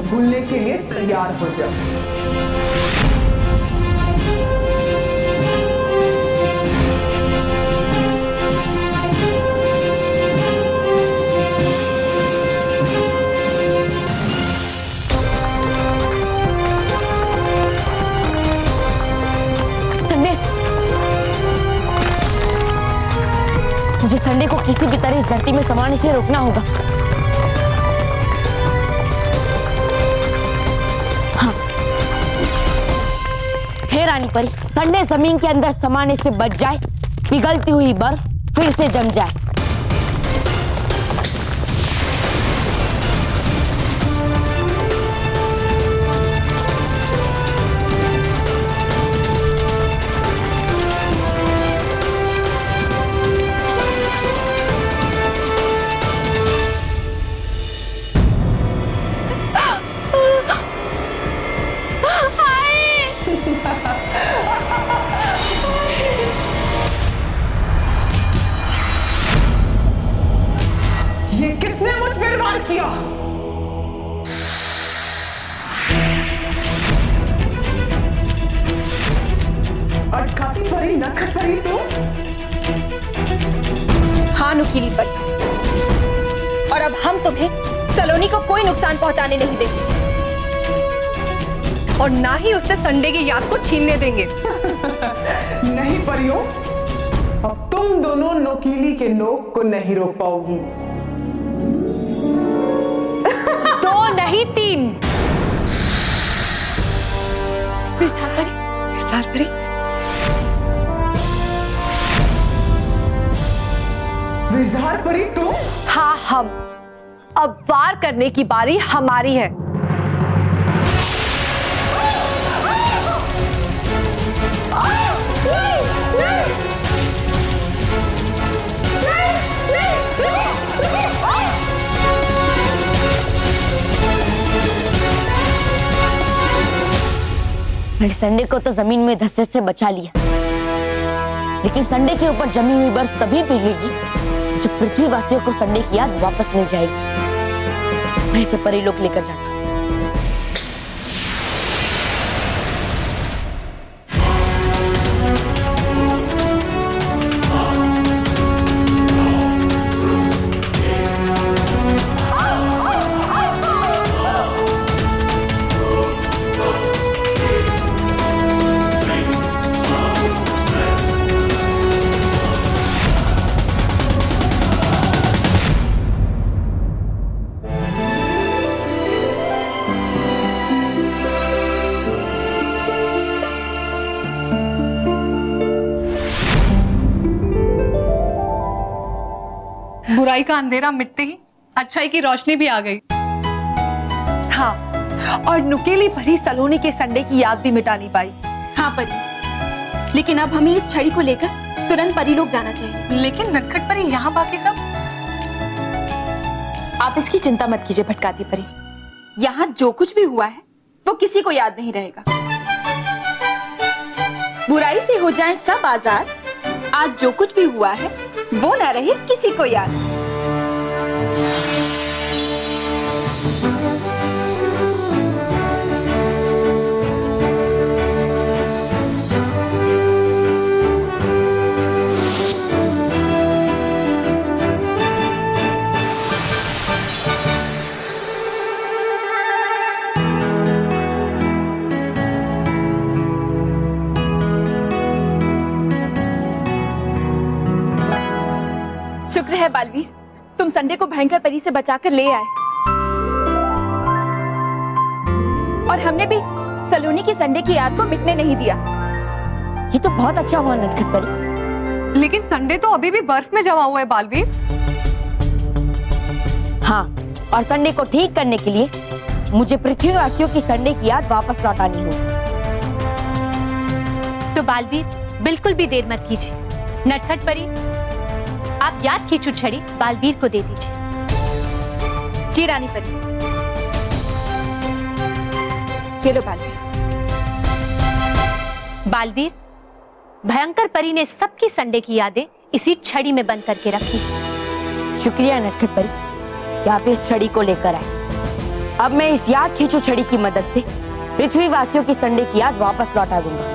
भूलने के लिए तैयार हो जाओ। मुझे संडे को किसी भी तरह इस धरती में समाने से रोकना होगा। हाँ, हे रानी परी, संडे जमीन के अंदर समाने से बच जाए, पिघलती हुई बर्फ फिर से जम जाए। ये किसने मुझ पर वार किया? अटकाती परी, नटखट परी तू? हाँ नुकीली परी, और अब हम तुम्हें सलोनी को कोई नुकसान पहुंचाने नहीं देंगे और ना ही उससे संडे की याद को छीनने देंगे। नहीं परियों, अब तुम दोनों नोकीली के नोक को नहीं रोक पाओगी। 2 नहीं 3। विस्तार परी। विजहार परी तुम? हाँ, हम। अब वार करने की बारी हमारी है। मैंने संडे को तो जमीन में धंसने से बचा लिया, लेकिन संडे के ऊपर जमी हुई बर्फ तभी पिघलेगी जब पृथ्वीवासियों को संडे की याद वापस मिल जाएगी। मैं इसे परीलोक लेकर जाता हूँ। बुराई का अंधेरा मिटते ही अच्छाई की रोशनी भी आ गई। हाँ, और नुकीली परी सलोनी के संडे की याद भी मिटा नहीं पाई। हाँ परी, लेकिन अब हमें इस छड़ी को लेकर तुरंत परीलोक जाना चाहिए। लेकिन नटखट परी, यहाँ बाकी सब? आप इसकी चिंता मत कीजिए भटकाती परी, यहाँ जो कुछ भी हुआ है वो किसी को याद नहीं रहेगा। बुराई से हो जाए सब आजाद, आज जो कुछ भी हुआ है वो ना रहे किसी को याद। शुक्र है बालवीर, तुम संडे को भयंकर परी से बचाकर ले आए, और हमने भी सलोनी की संडे की याद को मिटने नहीं दिया। ये तो बहुत अच्छा हुआ नटखट परी। लेकिन संडे तो अभी भी बर्फ में जमा हुआ है बालवीर। हाँ, और संडे को ठीक करने के लिए मुझे पृथ्वीवासियों की संडे की याद वापस लौटानी होगी। तो बालवीर, बिल्कुल भी देर मत कीजिए। नटखट परी, आप याद की छड़ी बालवीर को दे दीजिए। जी रानी परी, ये लो बालवीर। बालवीर, भयंकर परी ने सबकी संडे की यादें इसी छड़ी में बंद करके रखी। शुक्रिया नटखट परी कि आप इस छड़ी को लेकर आए। अब मैं इस याद खींचो छड़ी की मदद से पृथ्वीवासियों की संडे की याद वापस लौटा दूंगा।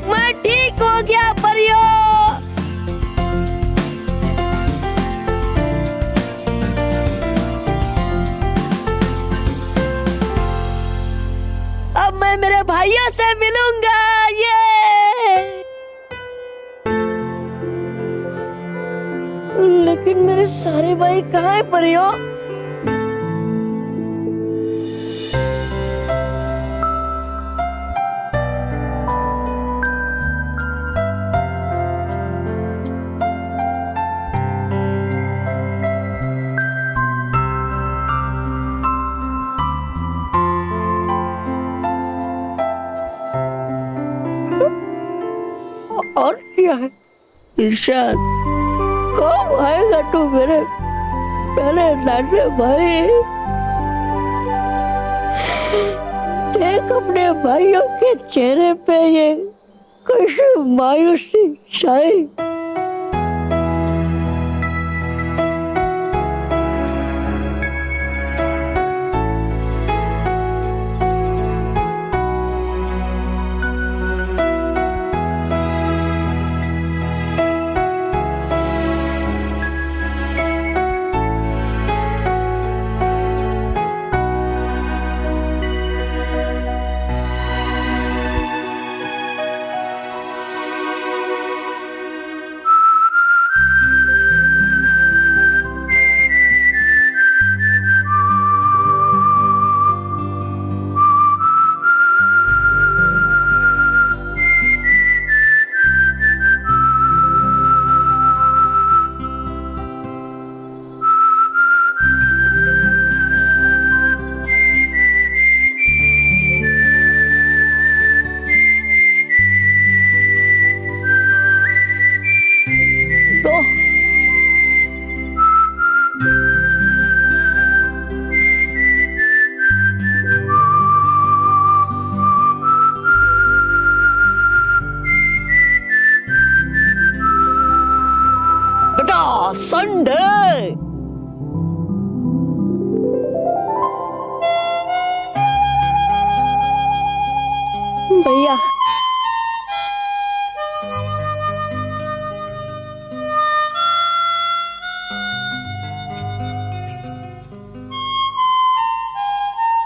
मैं ठीक हो गया परियों। अब मैं मेरे भाइयों से मिलूंगा। लेकिन मेरे सारे भाई कहाँ हैं परियों? और क्या है इरशाद, कब आएगा तू मेरे पहले नाने भाई? देख अपने भाइयों के चेहरे पे ये कैसी मायूसी छाई। संडे भैया,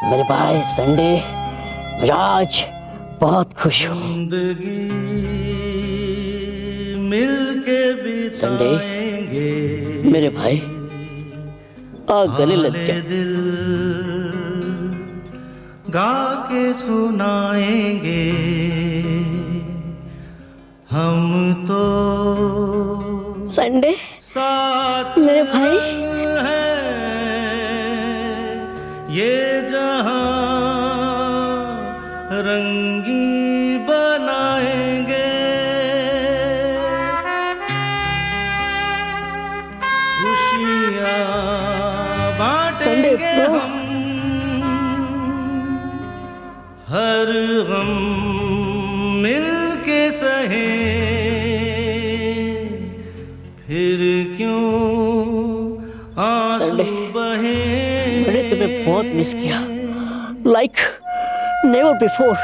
मेरे भाई संडे, मैं आज बहुत खुश हूँ। संडे मेरे भाई आ गले लग गया। गा के सुनाएंगे हम तो संडे साथ मेरे भाई, है ये जहां रंगी बनाएंगे खुशियां बांटेंगे हम हर गम मिलके सहे फिर क्यों आंसू बहुत मिस किया, लाइक नेवर बिफोर।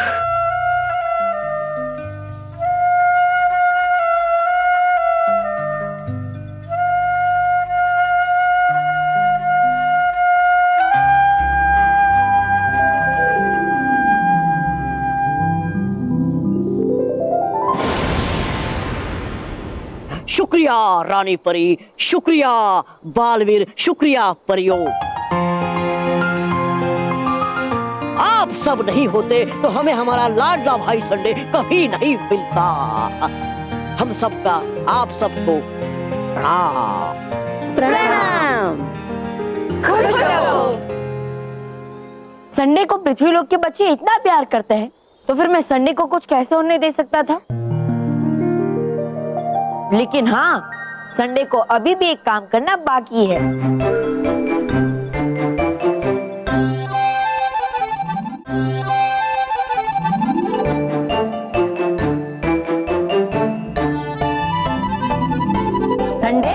शुक्रिया रानी परी, शुक्रिया बालवीर, शुक्रिया परियों। आप सब नहीं होते तो हमें हमारा लाडला भाई संडे कभी नहीं मिलता। हम सबका आप सबको प्रणाम। प्रणाम। खुश रहो। संडे को पृथ्वीलोक के बच्चे इतना प्यार करते हैं तो फिर मैं संडे को कुछ कैसे होने दे सकता था। लेकिन हाँ, संडे को अभी भी एक काम करना बाकी है। संडे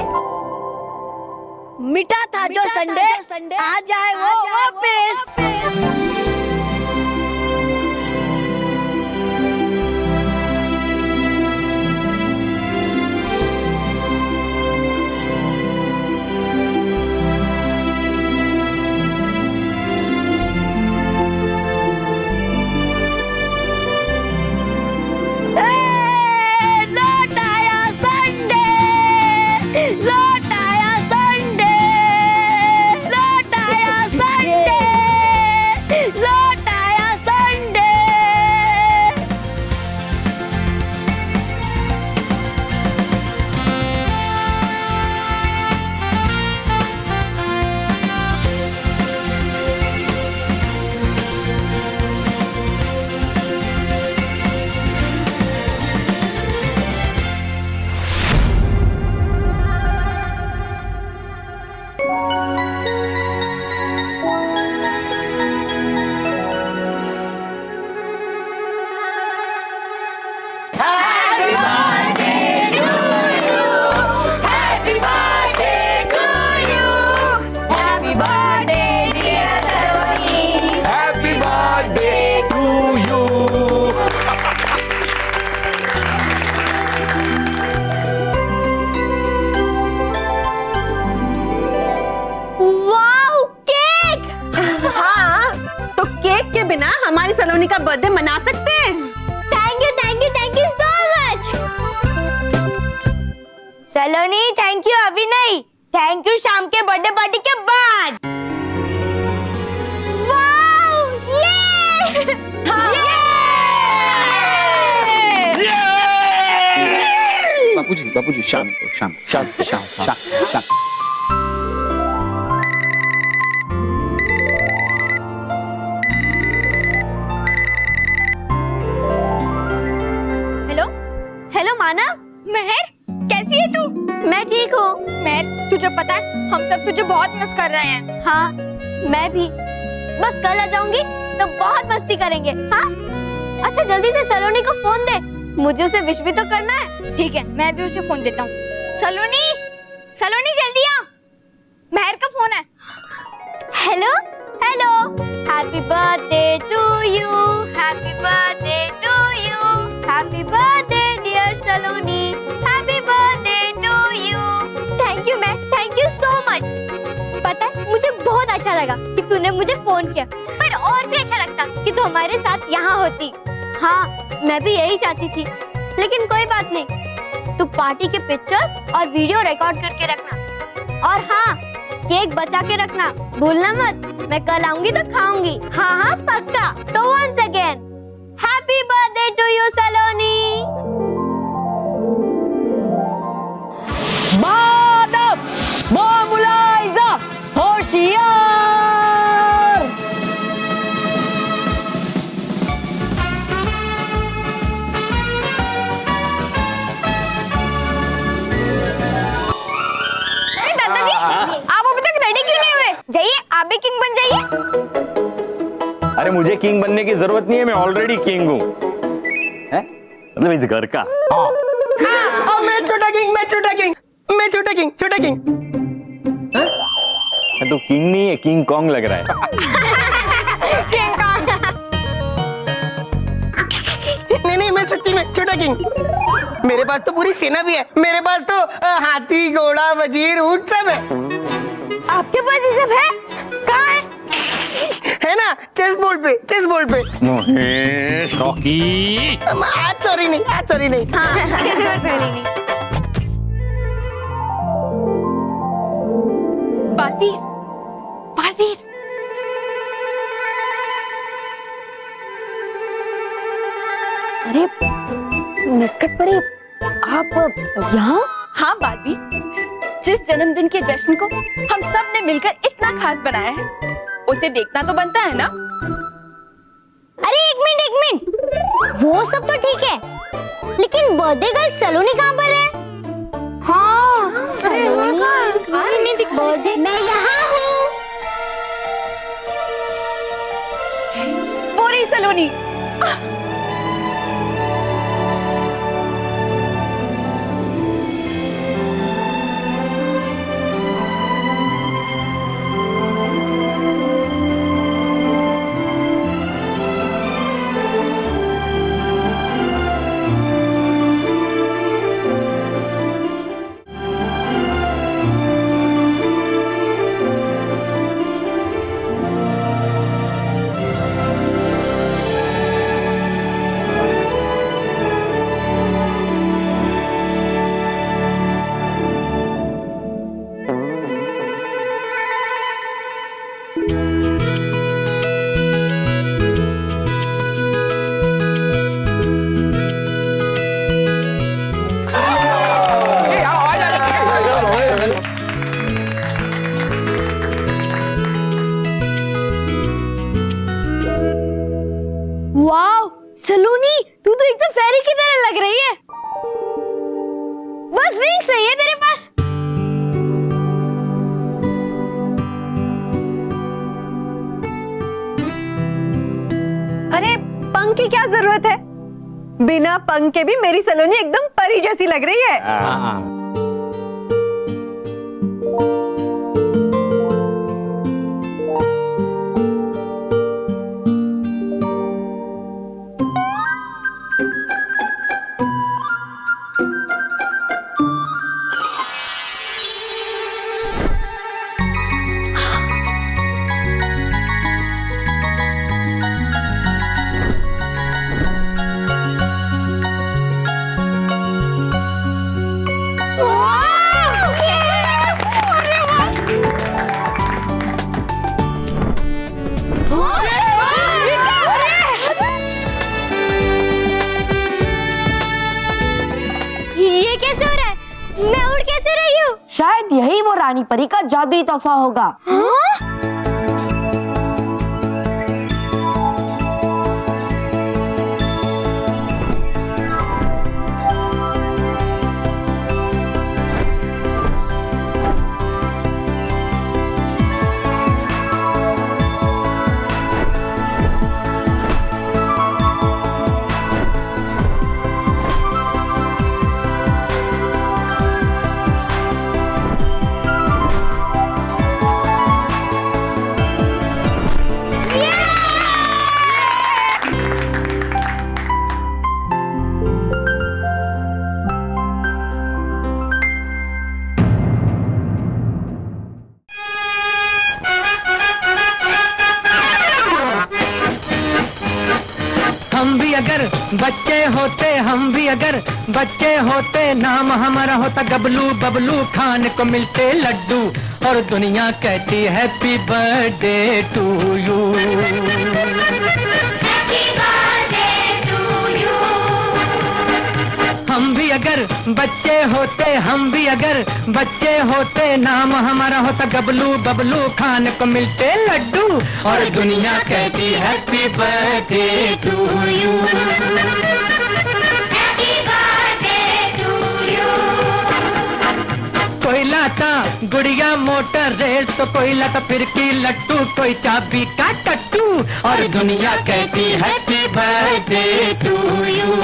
मिटा था जो संडे आ जाए वो वापस। हमारी सलोनी का बर्थडे मना सकते हैं। Thank you so much. Saloni thank you अभी नहीं, थैंक यू शाम के बर्थडे पार्टी के बाद। वाओ, ये! बापूजी शाम शाम शाम शाम शाम शाम। हेलो मानव। महर, कैसी है तू? मैं ठीक हूँ। महर, तुझे पता है हम सब तुझे बहुत मिस कर रहे हैं। हाँ, मैं भी। बस कल आ जाऊंगी तो बहुत मस्ती करेंगे। हाँ, अच्छा जल्दी से सलोनी को फोन दे, मुझे उसे विश भी तो करना है। ठीक है, मैं भी उसे फोन देता हूँ। सलोनी, सलोनी जल्दी आ, महर का फोन है। Hello hello, happy birthday to you, happy birthday to you, happy birthday dear Saloni, happy birthday to you. Thank you ma'am, thank you so much. पता है मुझे बहुत अच्छा लगा कि तूने मुझे फोन किया, पर और भी अच्छा लगता कि तू हमारे साथ यहाँ होती। हाँ, मैं भी यही चाहती थी, लेकिन कोई बात नहीं, तू पार्टी के पिक्चर्स और वीडियो रिकॉर्ड करके रखना। और हाँ, केक बचा के रखना, भूलना मत। मैं कल आऊंगी तो खाऊंगी। हाँ हाँ पक्का। तो once again happy birthday to you Saloni. Manav, मामुलाइजा, होशियार। दादाजी, आप अभी तक रेडी क्यों नहीं हुए? जाइए, आप भी किंग बन जाइए। अरे मुझे किंग बनने की जरूरत नहीं है, मैं ऑलरेडी किंग हूँ। मतलब इस घर का। मैं छोटा किंग, मैं छोटा किंग, मैं छोटा किंग, छोटा किंग। तो किंग नहीं है, किंग कॉन्ग लग रहा है। नहीं, मैं सच्ची में छोटा किंग। मेरे पास तो पूरी सेना भी है। मेरे पास तो हाथी, घोड़ा, वजीर, ऊंट सब है। आपके पास ये सब है? कहाँ है? है ना, चेस बोर्ड पे। महेश रॉकी। आज सॉरी नहीं। बालवीर, बालवीर, अरे नटखट परी, आप यहाँ? हाँ बालवीर, जिस जन्मदिन के जश्न को हम सब ने मिलकर इतना खास बनाया है, उसे देखना तो बनता है ना। अरे एक मिनट, वो सब तो ठीक है, लेकिन बर्थडे गर्ल सलोनी कहाँ पर है? हाँ, सलोनी बर्थडे। मैं यहाँ हूँ। वो रही सलोनी। वाओ सलोनी, तू तो एकदम फेरी की तरह लग रही है। बस विंग्स नहीं है तेरे पास। अरे पंख की क्या जरूरत है? बिना पंख के भी मेरी सलोनी एकदम परी जैसी लग रही है। ये कैसे हो रहा है? मैं उड़ कैसे रही हूँ? शायद यही वो रानी परी का जादुई तोहफा होगा। हम भी अगर बच्चे होते, हम भी अगर बच्चे होते, नाम हमारा होता गबलू बबलू, खाने को मिलते लड्डू और दुनिया कहती हैप्पी बर्थडे टू यू। हम भी अगर बच्चे होते, हम भी अगर बच्चे होते, नाम हमारा होता गबलू बबलू, खाने को मिलते लड्डू और दुनिया कहती हैप्पी बर्थडे टू यू। कोई लाता गुड़िया मोटर रेल तो कोई लाता फिरकी लट्टू, कोई चाबी का टट्टू और दुनिया कहती happy birthday to you.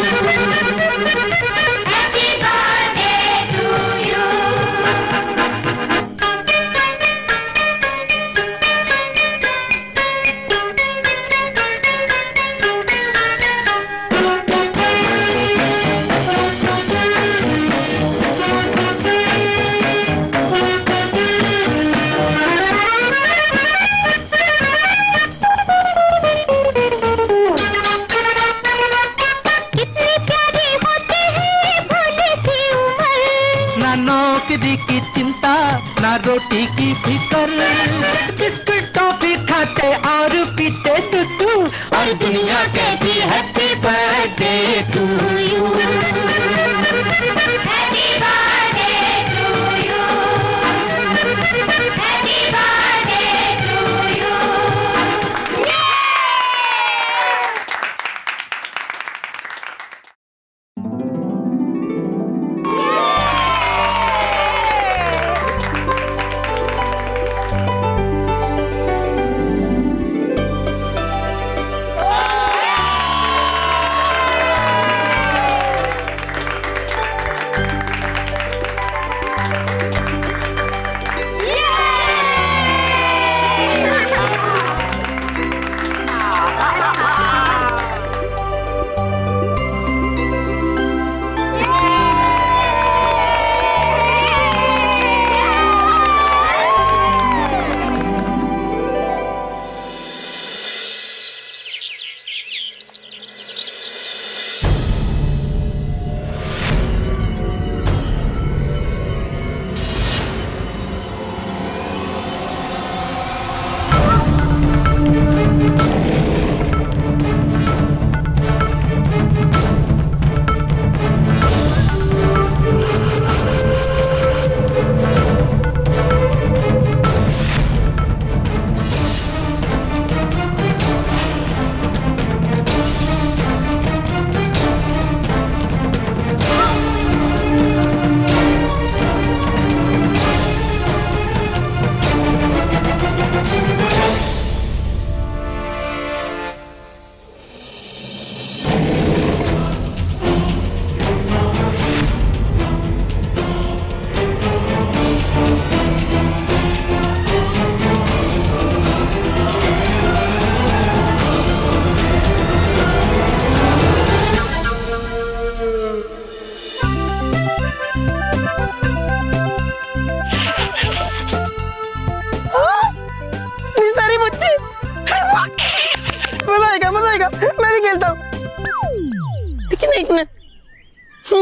Biscuit toffee खाते और पीते दूध और दुनिया कहती हैप्पी बर्थडे टू यू।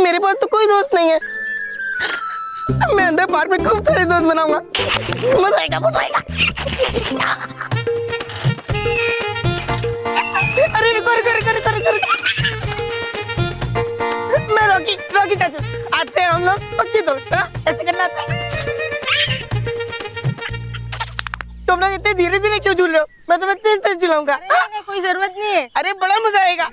मेरे पास तो कोई दोस्त नहीं है। मैं अंदर पार्क में खूब सारे दोस्त बनाऊंगा, मजा आएगा मजा आएगा। अरे रुको रुको रुको रुको रुको। मैं रॉकी रॉकी चाचू, आज से हम लोग पक्के दोस्त। ऐसे करना आता है? तुम लोग इतने धीरे धीरे क्यों झूल रहे हो? मैं तुम्हें तेज तेज झुलाऊंगा। कोई जरूरत नहीं है। अरे बड़ा मजा आएगा।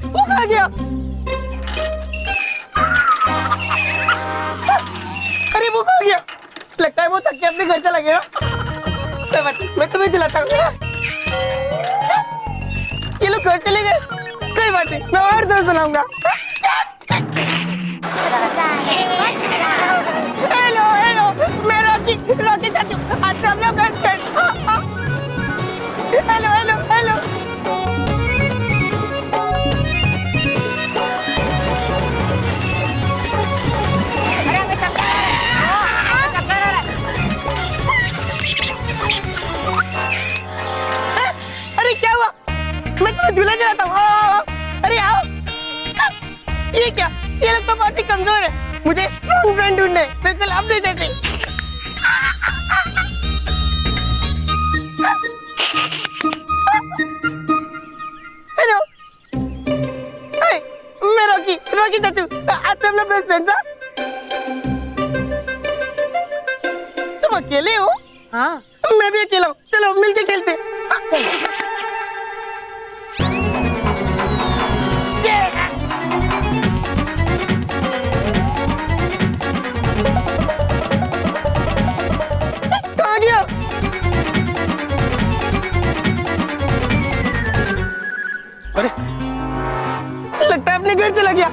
वो कहाँ गया? अरे वो कहाँ गया? लगता है वो थक के अपने घर चला गया। मैं तुम्हें दिलाता हूँ। ये लोग घर चले गए, कोई बात नहीं, मैं और दोस्त बनाऊंगा। हेलो हेलो, मैं रॉकी रॉकी चाचू, आज से अपना best friend. Hello hello hello. अरे क्या हुआ? मैं तुम्हें झूला चलाता हूँ। अरे आओ। ये क्या? ये लोग तो बहुत ही कमजोर है। मुझे स्ट्रॉन्ग फ्रेंड ढूंढने, बिल्कुल अपने जैसे। हेलो, मैं रॉकी रॉकी चाचू, आज से हम लोग बेस्ट फ्रेंड्स हैं। तुम अकेले हो? हाँ। मैं भी अकेला हूँ, चलो मिलके खेलते हैं। कहाँ गया? अरे लगता है अपने घर चला गया।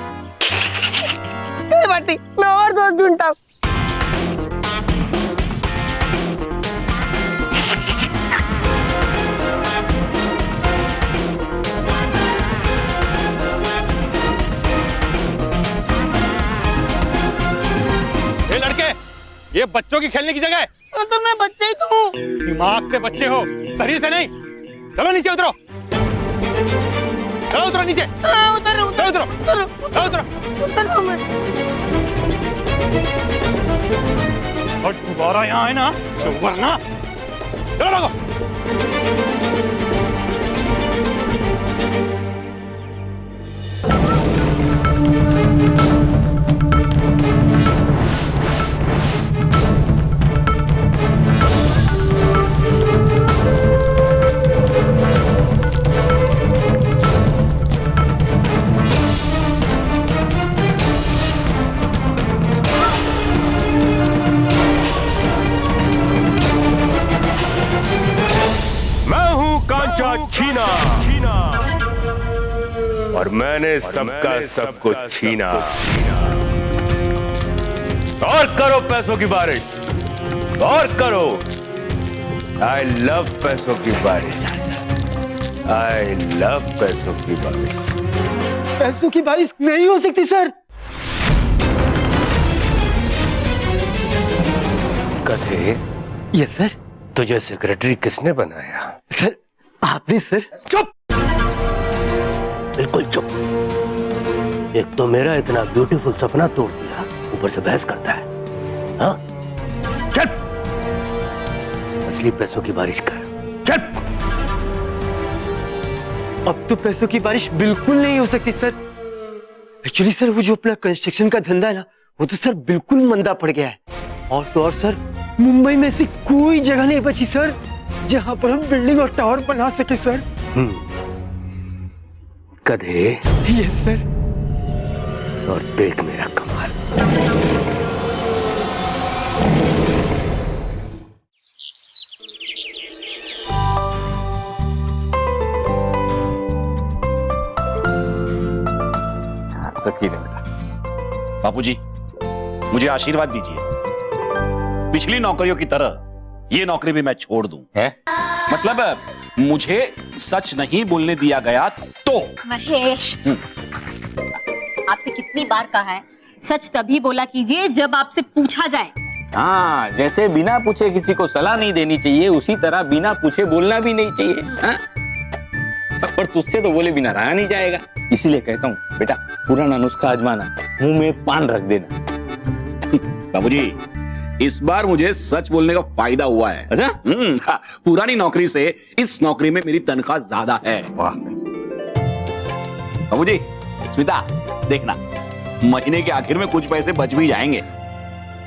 कोई बात नहीं, मैं और दोस्त ढूंढता हूँ। ये बच्चों की खेलने की जगह है। तो मैं बच्चा ही तो हूँ। दिमाग से बच्चे हो, शरीर से नहीं। चलो नीचे उतरो, चलो उतरो नीचे। उतर चलो उतरो, चलो उतरो। उतर मैं। और दोबारा यहाँ है ना तो वरना, चलो भागो। छीना और मैंने सबका सब कुछ छीना। और करो पैसों की बारिश, और करो। आई लव पैसों की बारिश, आई लव पैसों की बारिश। पैसों की बारिश नहीं हो सकती सर। गधे, यस सर। तुझे सेक्रेटरी किसने बनाया? सर आपने सर। चुप, बिल्कुल चुप। एक तो मेरा इतना ब्यूटीफुल सपना तोड़ दिया, ऊपर से बहस करता है। हाँ? चल, असली पैसों की बारिश कर। चल। अब तो पैसों की बारिश बिल्कुल नहीं हो सकती सर। एक्चुअली सर वो जो अपना कंस्ट्रक्शन का धंधा है ना, वो तो सर बिल्कुल मंदा पड़ गया है। और तो और सर मुंबई में ऐसी कोई जगह नहीं बची सर जहां पर हम बिल्डिंग और टावर बना सके सर। गधे। Yes sir. और देख मेरा कमाल। सकीर है बेटा। बापूजी, मुझे आशीर्वाद दीजिए। पिछली नौकरियों की तरह ये नौकरी भी मैं छोड़ दूं। है? मतलब मुझे सच नहीं बोलने दिया गया तो। महेश, आपसे कितनी बार कहा है सच तभी बोला कीजिए जब आपसे पूछा जाए। हाँ, जैसे बिना पूछे किसी को सलाह नहीं देनी चाहिए, उसी तरह बिना पूछे बोलना भी नहीं चाहिए। हाँ? पर तुझसे तो बोले बिना रहा नहीं जाएगा, इसीलिए कहता हूँ बेटा, पुराना नुस्खा आजमाना, मुंह में पान रख देना। बाबूजी, इस बार मुझे सच बोलने का फायदा हुआ है। अच्छा? हाँ, पुरानी नौकरी से इस नौकरी में मेरी तनख्वाह ज्यादा है। वाह। बाबूजी, स्मिता देखना, महीने के आखिर में कुछ पैसे बच भी जाएंगे।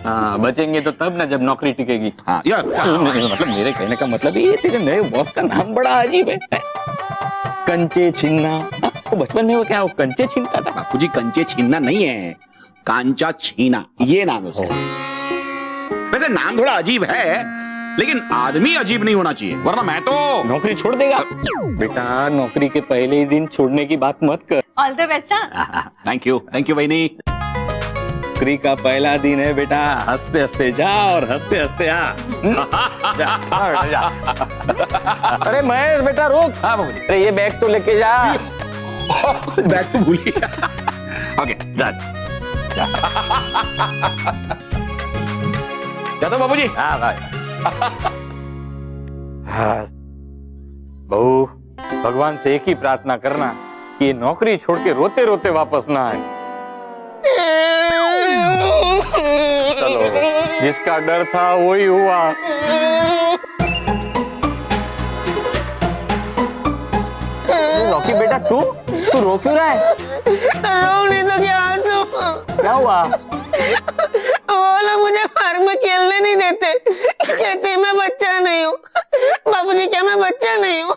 हाँ, बचेंगे तो तब ना जब नौकरी टिकेगी। हाँ, यार मतलब मेरे कहने का मतलब ये, तेरे नए बॉस का नाम बड़ा अजीब है, कंचे छीनना। वो बचपन में वो क्या वो कंचे छीनता था? बापूजी, कंचे छीनना नहीं है, कांचा छीना, ये नाम है उसका। वैसे नाम थोड़ा अजीब है, लेकिन आदमी अजीब नहीं होना चाहिए, वरना मैं तो नौकरी छोड़ देगा। बेटा, नौकरी के पहले ही दिन छोड़ने की बात मत कर। All the best. Thank you बहनी। नौकरी का पहला दिन है बेटा, हंसते हंसते जा और हंसते हंसते आ। जा। अरे महेश बेटा रुक। हाँ बाबूजी। अरे ये बैग तो लेके जा। बैग तो भूल गया। ओके, जा तो बाबूजी। हाँ भाई। हाँ बहू, भगवान से एक ही प्रार्थना करना कि ये नौकरी छोड़ के रोते रोते वापस ना आए। चलो, जिसका डर था वही हुआ। रॉकी बेटा, तू रो क्यों रहा है? रो नहीं तो क्या आंसू। क्या हुआ? वो लोग मुझे पार्क में खेलने नहीं देते, कहते मैं बच्चा नहीं हूँ। बाबूजी, क्या मैं बच्चा नहीं हूँ?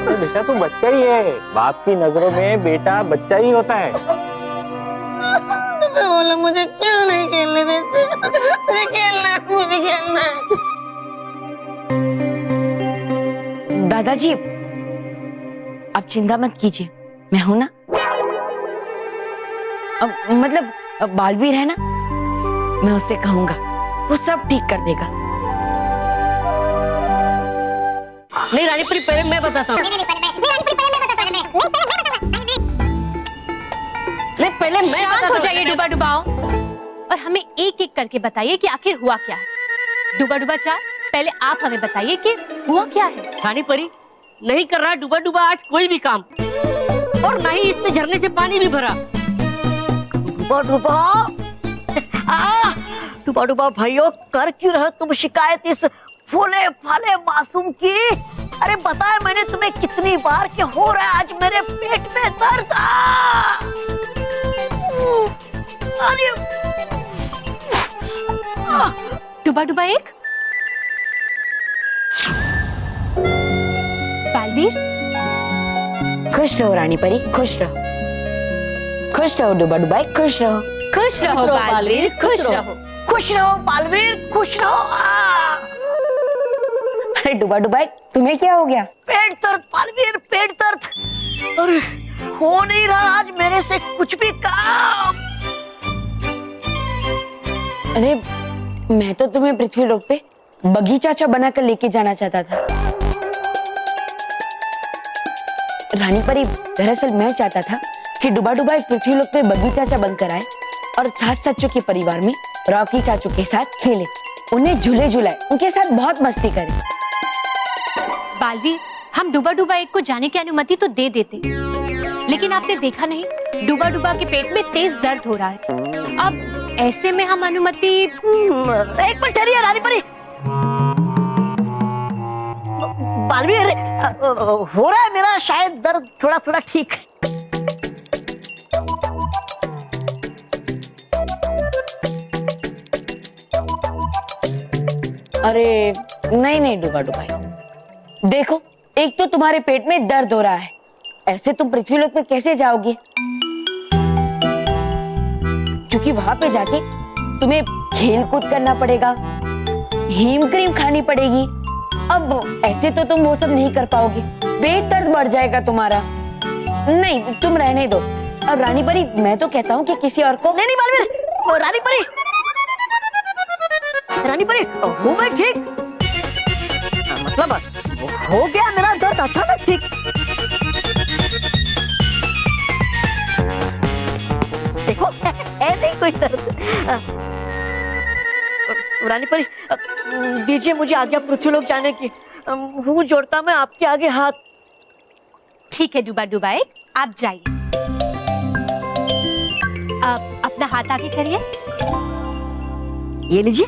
बेटा तू बच्चा ही है, बाप की नजरों में बेटा बच्चा ही होता है। तो फिर वो लोग मुझे क्यों नहीं खेलने देते? मुझे खेलना है, मुझे खेलना है। दादाजी, आप चिंता मत कीजिए, मैं हूं ना। मतलब बालवीर है ना, मैं उससे कहूंगा, वो सब ठीक कर देगा। नहीं रानीपुरी, पहले मैं बताता हूँ। नहीं, पहले मैं शांत हो जाइए, डुबा डुबाओ। और हमें एक एक करके बताइए कि आखिर हुआ क्या है। डूबा डूबा चार, पहले आप हमें बताइए कि हुआ क्या है। रानी परी, नहीं कर रहा डूबा डूबा आज कोई भी काम, और ना ही इसमें झरने से पानी भी भरा। डूबा डूबा डूबा डूबा भाइयों, कर क्यों रहे तुम शिकायत इस फूले फाले मासूम की? अरे बताया मैंने तुम्हें कितनी बार कि हो रहा है आज मेरे पेट में दर्द। अरे डूबा डूबा एक, बालवीर, खुश रहो रानी परी, खुश रहो, खुश रहो डूबा डूबा, खुश रहो, खुश रहो बालवीर, खुश रहो, खुश रहो बालवीर, खुश रहो। अरे डूबा डूबा तुम्हें क्या हो गया? पेट दर्द बालवीर, पेट दर्द। अरे हो नहीं रहा आज मेरे से कुछ भी काम। अरे मैं तो तुम्हें पृथ्वीलोक पे बगीचा बनाकर लेके जाना चाहता था रानी परी। दरअसल मैं चाहता था कि डूबा डूबा एक पृथ्वीलोक पे बगीचा बनकर आए और साथ चाचू के परिवार में रॉकी चाचू के साथ खेले, उन्हें झूले झुलाए, उनके साथ बहुत मस्ती करे। बालवीर, हम डूबा डूबा एक को जाने की अनुमति तो दे देते, लेकिन आपने देखा नहीं डूबा डूबा के पेट में तेज दर्द हो रहा है। अब ऐसे में हम अनुमति। एक मिनट ठहरिए रानी परी। बालवीर, हो रहा है मेरा शायद दर्द थोड़ा थोड़ा ठीक। अरे नहीं नहीं डूबा डूबा, देखो एक तो तुम्हारे पेट में दर्द हो रहा है, ऐसे तुम पृथ्वीलोक पर कैसे जाओगे? क्योंकि वहां पे जाके तुम्हें खेल कूद करना पड़ेगा, हिम क्रीम खानी पड़ेगी। अब ऐसे तो तुम वो सब नहीं कर पाओगे, पेट दर्द बढ़ जाएगा तुम्हारा। नहीं तुम रहने दो। अब रानी परी मैं तो कहता हूँ कि किसी और को। नहीं बालवीर, रानी परी, रानी परी हूँ मैं ठीक, मतलब हो गया मेरा दर्द अचानक ठीक। देखो है नहीं कोई दर्द। रानी परी दीजिए मुझे आज्ञा पृथ्वीलोक जाने की, हूँ जोड़ता मैं आपके आगे हाथ। ठीक है डूबा डूबा एक, आप जाइए। अब अपना हाथ आगे करिए। ये लीजिए।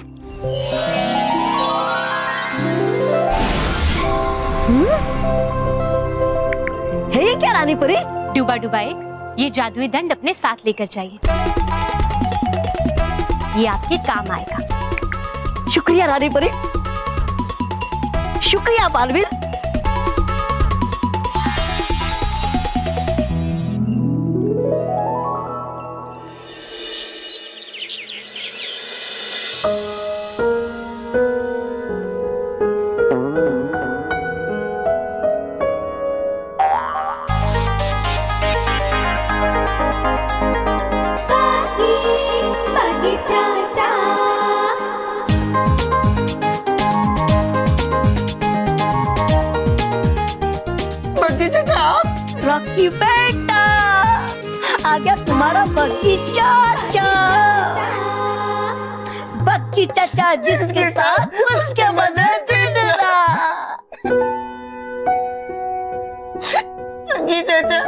है ये क्या रानी परी? डूबा डूबा एक, ये जादुई दंड अपने साथ लेकर जाइए, ये आपके काम आएगा। शुक्रिया रानी परी, शुक्रिया बालवीर। रॉकी बेटा आ गया तुम्हारा बगीचा बगीचा जिसके साथ उसके मजे दिन रात। बगीचा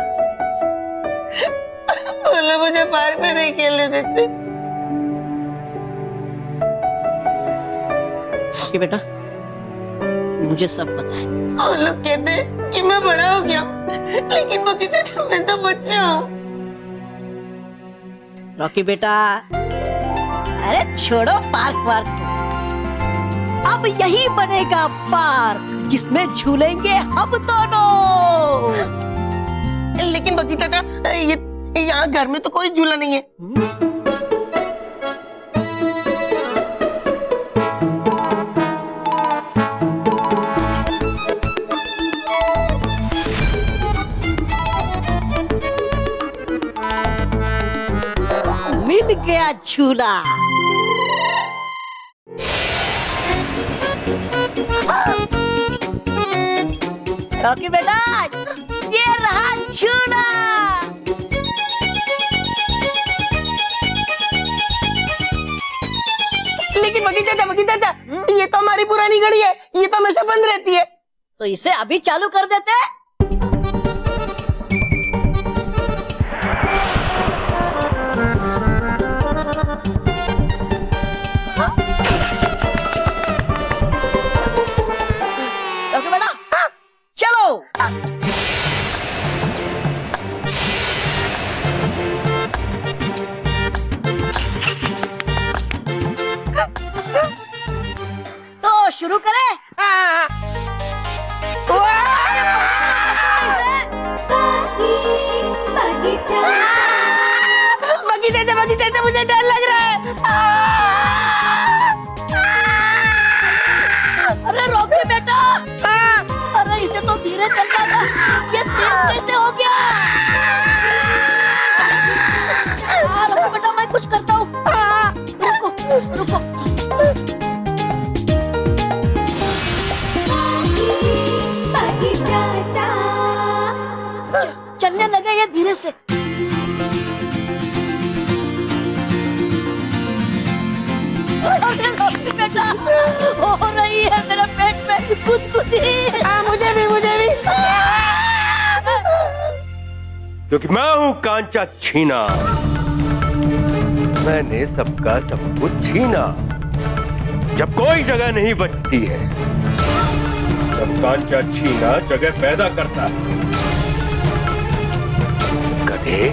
बोलो मुझे पार्क में नहीं खेलने देते। रॉकी बेटा मुझे सब पता है। वो लोग कहते हैं कि मैं बड़ा हो गया, लेकिन बगीचा मैं तो बच्चा हूँ। रॉकी बेटा अरे छोड़ो पार्क वार्क, अब यही बनेगा पार्क जिसमें झूलेंगे हम दोनों। लेकिन बगीचा ये यहाँ घर में तो कोई झूला नहीं है। मिल गया झूला। रॉकी बेटा ये रहा झूला। लेकिन बगी चाचा, ये तो हमारी पुरानी घड़ी है, ये तो हमेशा बंद रहती है। तो इसे अभी चालू कर देते हैं। ओके बेटा, चलो। तो शुरू करें। बगी चाचा, मुझे डर लग रहा है। अरे रोके बेटा। अरे इसे तो धीरे चलना था, ये तेज कैसे हो गया? रुको बेटा, मैं कुछ करता हूँ। रुको। चलने लगे ये धीरे से। बेटा, हो रही है मेरे पेट में गुदगुदी। मुझे भी। क्योंकि मैं हूं कांचा छीना, मैंने सबका सब कुछ छीना। जब कोई जगह नहीं बचती है, तब कांचा छीना जगह पैदा करता है। गधे,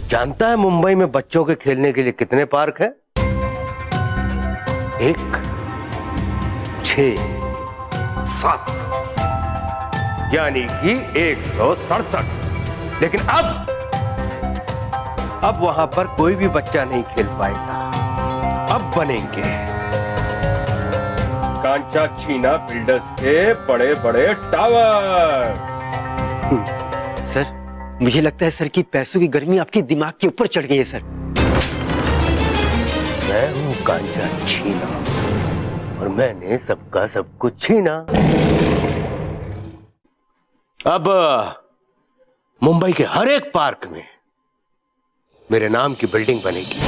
जानता है मुंबई में बच्चों के खेलने के लिए कितने पार्क हैं? 1, 6, 7, यानी कि 167। लेकिन अब वहां पर कोई भी बच्चा नहीं खेल पाएगा। अब बनेंगे कांचा छीना बिल्डर्स के बड़े बड़े टावर। सर, मुझे लगता है सर कि पैसों की गर्मी आपके दिमाग के ऊपर चढ़ गई है सर। मैं हूं कांचा छीना और मैंने सबका सब कुछ छीना। अब मुंबई के हर एक पार्क में मेरे नाम की बिल्डिंग बनेगी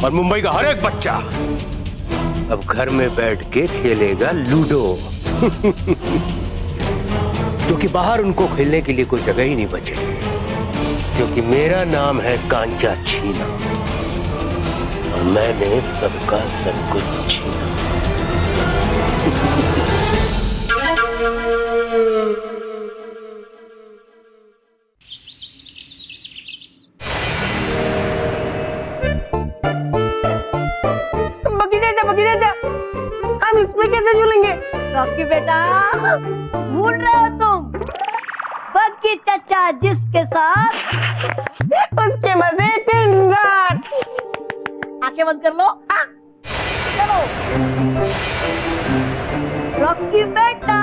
और मुंबई का हर एक बच्चा अब घर में बैठ के खेलेगा लूडो। क्योंकि बाहर उनको खेलने के लिए कोई जगह ही नहीं बचेगी। क्योंकि मेरा नाम है कांचा छीना और मैंने सबका सब कुछ छीना। बगी चाचा, हम इसमें कैसे झूलेंगे? रॉकी बेटा, भूल रहे हो तुम? बगी चाचा जिसके साथ उसके मजे दिन रात। आंखें बंद कर लो। चलो रॉकी बेटा,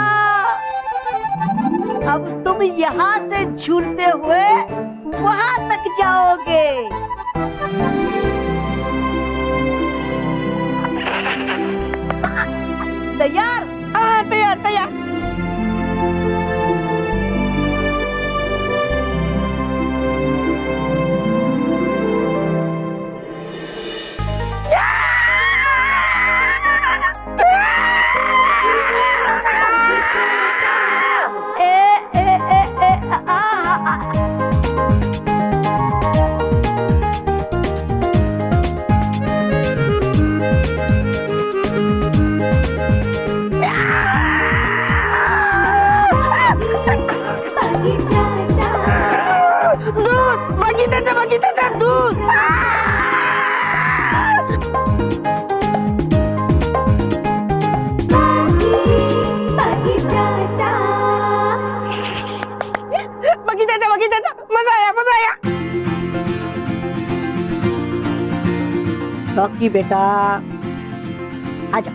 अब तुम यहाँ से झूलते हुए वहां तक जाओगे। तैयार? तैयार। रॉकी बेटा, आजा।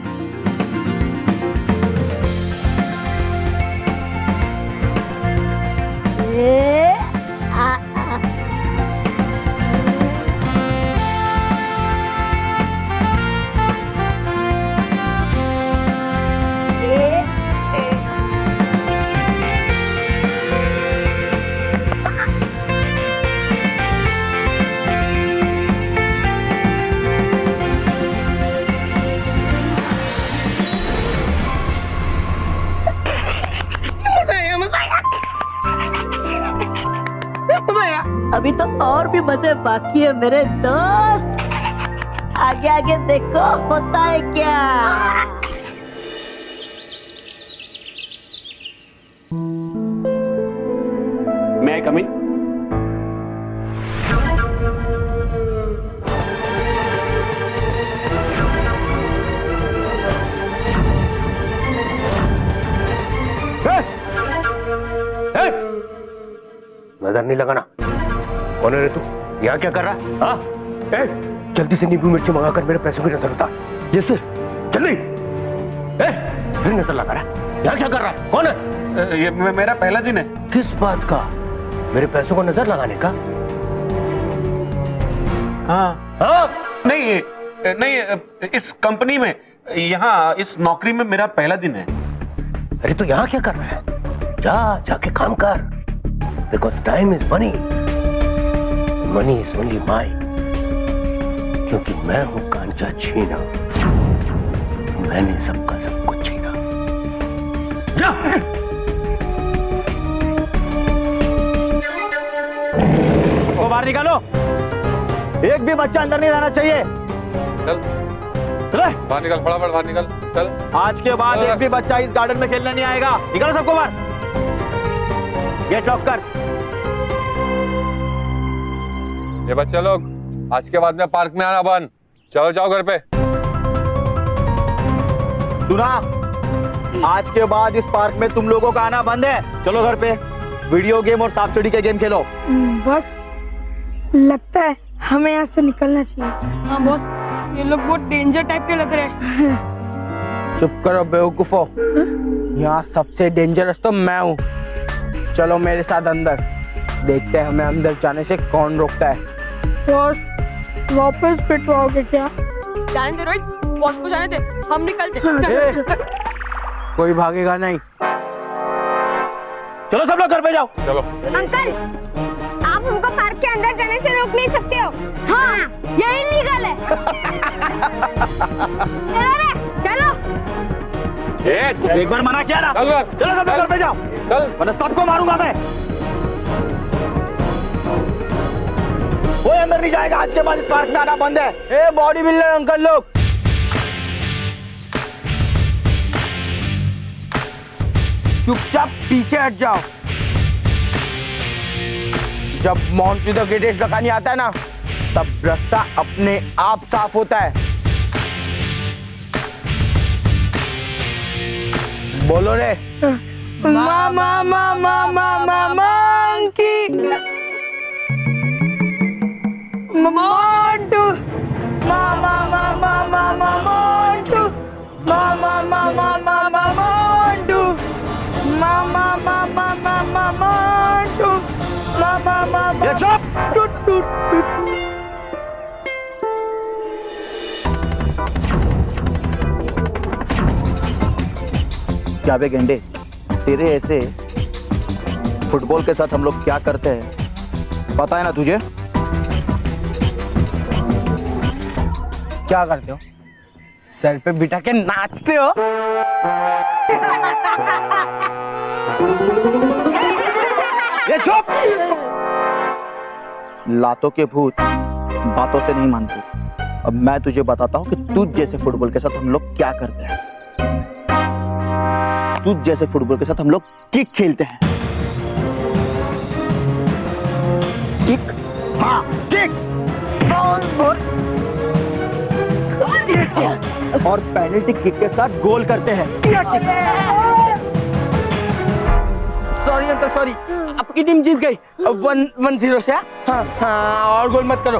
भी मजे बाकी है मेरे दोस्त। आगे आगे देखो होता है क्या। मैं आई कम इन? नजर नहीं लगाना। कौन है रे तू? यहाँ क्या कर रहा है? हाँ? जल्दी से नींबू मिर्ची मंगाकर मेरे पैसों की नजर उतार। Yes sir. जल्दी। फिर नजर लगा रहा है? यहाँ क्या कर रहा है? कौन है? ये मेरा पहला दिन है। किस बात का? मेरे पैसों को नजर लगाने का? हाँ नहीं नहीं, इस कंपनी में, यहाँ इस नौकरी में मेरा पहला दिन है। अरे तो यहाँ क्या कर रहा है? जाके काम कर। Because time is money. Money is only mine. क्योंकि मैं हूं कांचा छीना। मैंने सबका सब कुछ छीना। जा! वो बाहर निकालो। एक भी बच्चा अंदर नहीं रहना चाहिए। चल बाहर निकल, फटाफट बाहर निकल। चल आज के बाद एक भी बच्चा इस गार्डन में खेलने नहीं आएगा। निकालो सबको बाहर। गेट लॉक कर। ये बच्चे लोग आज के बाद में पार्क में आना बंद। चलो जाओ घर पे। सुना? आज के बाद इस पार्क में तुम लोगों का आना बंद है। चलो घर पे। वीडियो गेम और सांप सीढ़ी के गेम खेलो। बस लगता है हमें यहाँ से निकलना चाहिए। हाँ बॉस, ये लोग बहुत डेंजर टाइप के लग रहे हैं। चुप करो बेवकूफो। यहाँ सबसे डेंजरस तो मैं हूँ। चलो मेरे साथ अंदर, देखते हैं हमें अंदर जाने से कौन रोकता है। बॉस वापस पिटवाओगे क्या? जाने दे रोहित, बॉस को जाने दे, हम निकलते। चल। कोई भागेगा नहीं। चलो सब लोग घर पे जाओ। चलो। अंकल, आप हमको पार्क के अंदर जाने से रोक नहीं सकते हो। हाँ, ये इलीगल है। चलो रे, चलो। एक बार मना किया ना। चलो सब लोग घर पे जाओ। वरना सबको मारूंगा मैं। कोई अंदर नहीं जाएगा। आज के बाद इस पार्क में आना बंद है। ए बॉडी बिल्डर अंकल लोग, चुपचाप पीछे हट जाओ। जब माउंट टू द ग्रेटेस्ट लगानी आता है ना, तब रास्ता अपने आप साफ होता है। बोलो रे। मामा मामा मामा मंकी मोंटू, मामा मामा मामा मोंटू, मामा मामा मामा मोंटू, मामा मामा मामा मोंटू, मामा मामा। ये चुप। क्या बे गेंडे, तेरे ऐसे फुटबॉल के साथ हम लोग क्या करते हैं पता है ना तुझे? क्या करते हो? सर पे बिठा के नाचते हो? ये चुप। लातों के भूत बातों से नहीं मानते। अब मैं तुझे बताता हूँ कि तुझ जैसे फुटबॉल के साथ हम लोग क्या करते हैं। तुझ जैसे फुटबॉल के साथ हम लोग किक खेलते हैं। किक? हाँ किक। और पेनल्टी किक के साथ गोल करते हैं। Sorry uncle, sorry. आपकी टीम जीत गई। 1-0 से। हाँ हाँ, और गोल मत करो।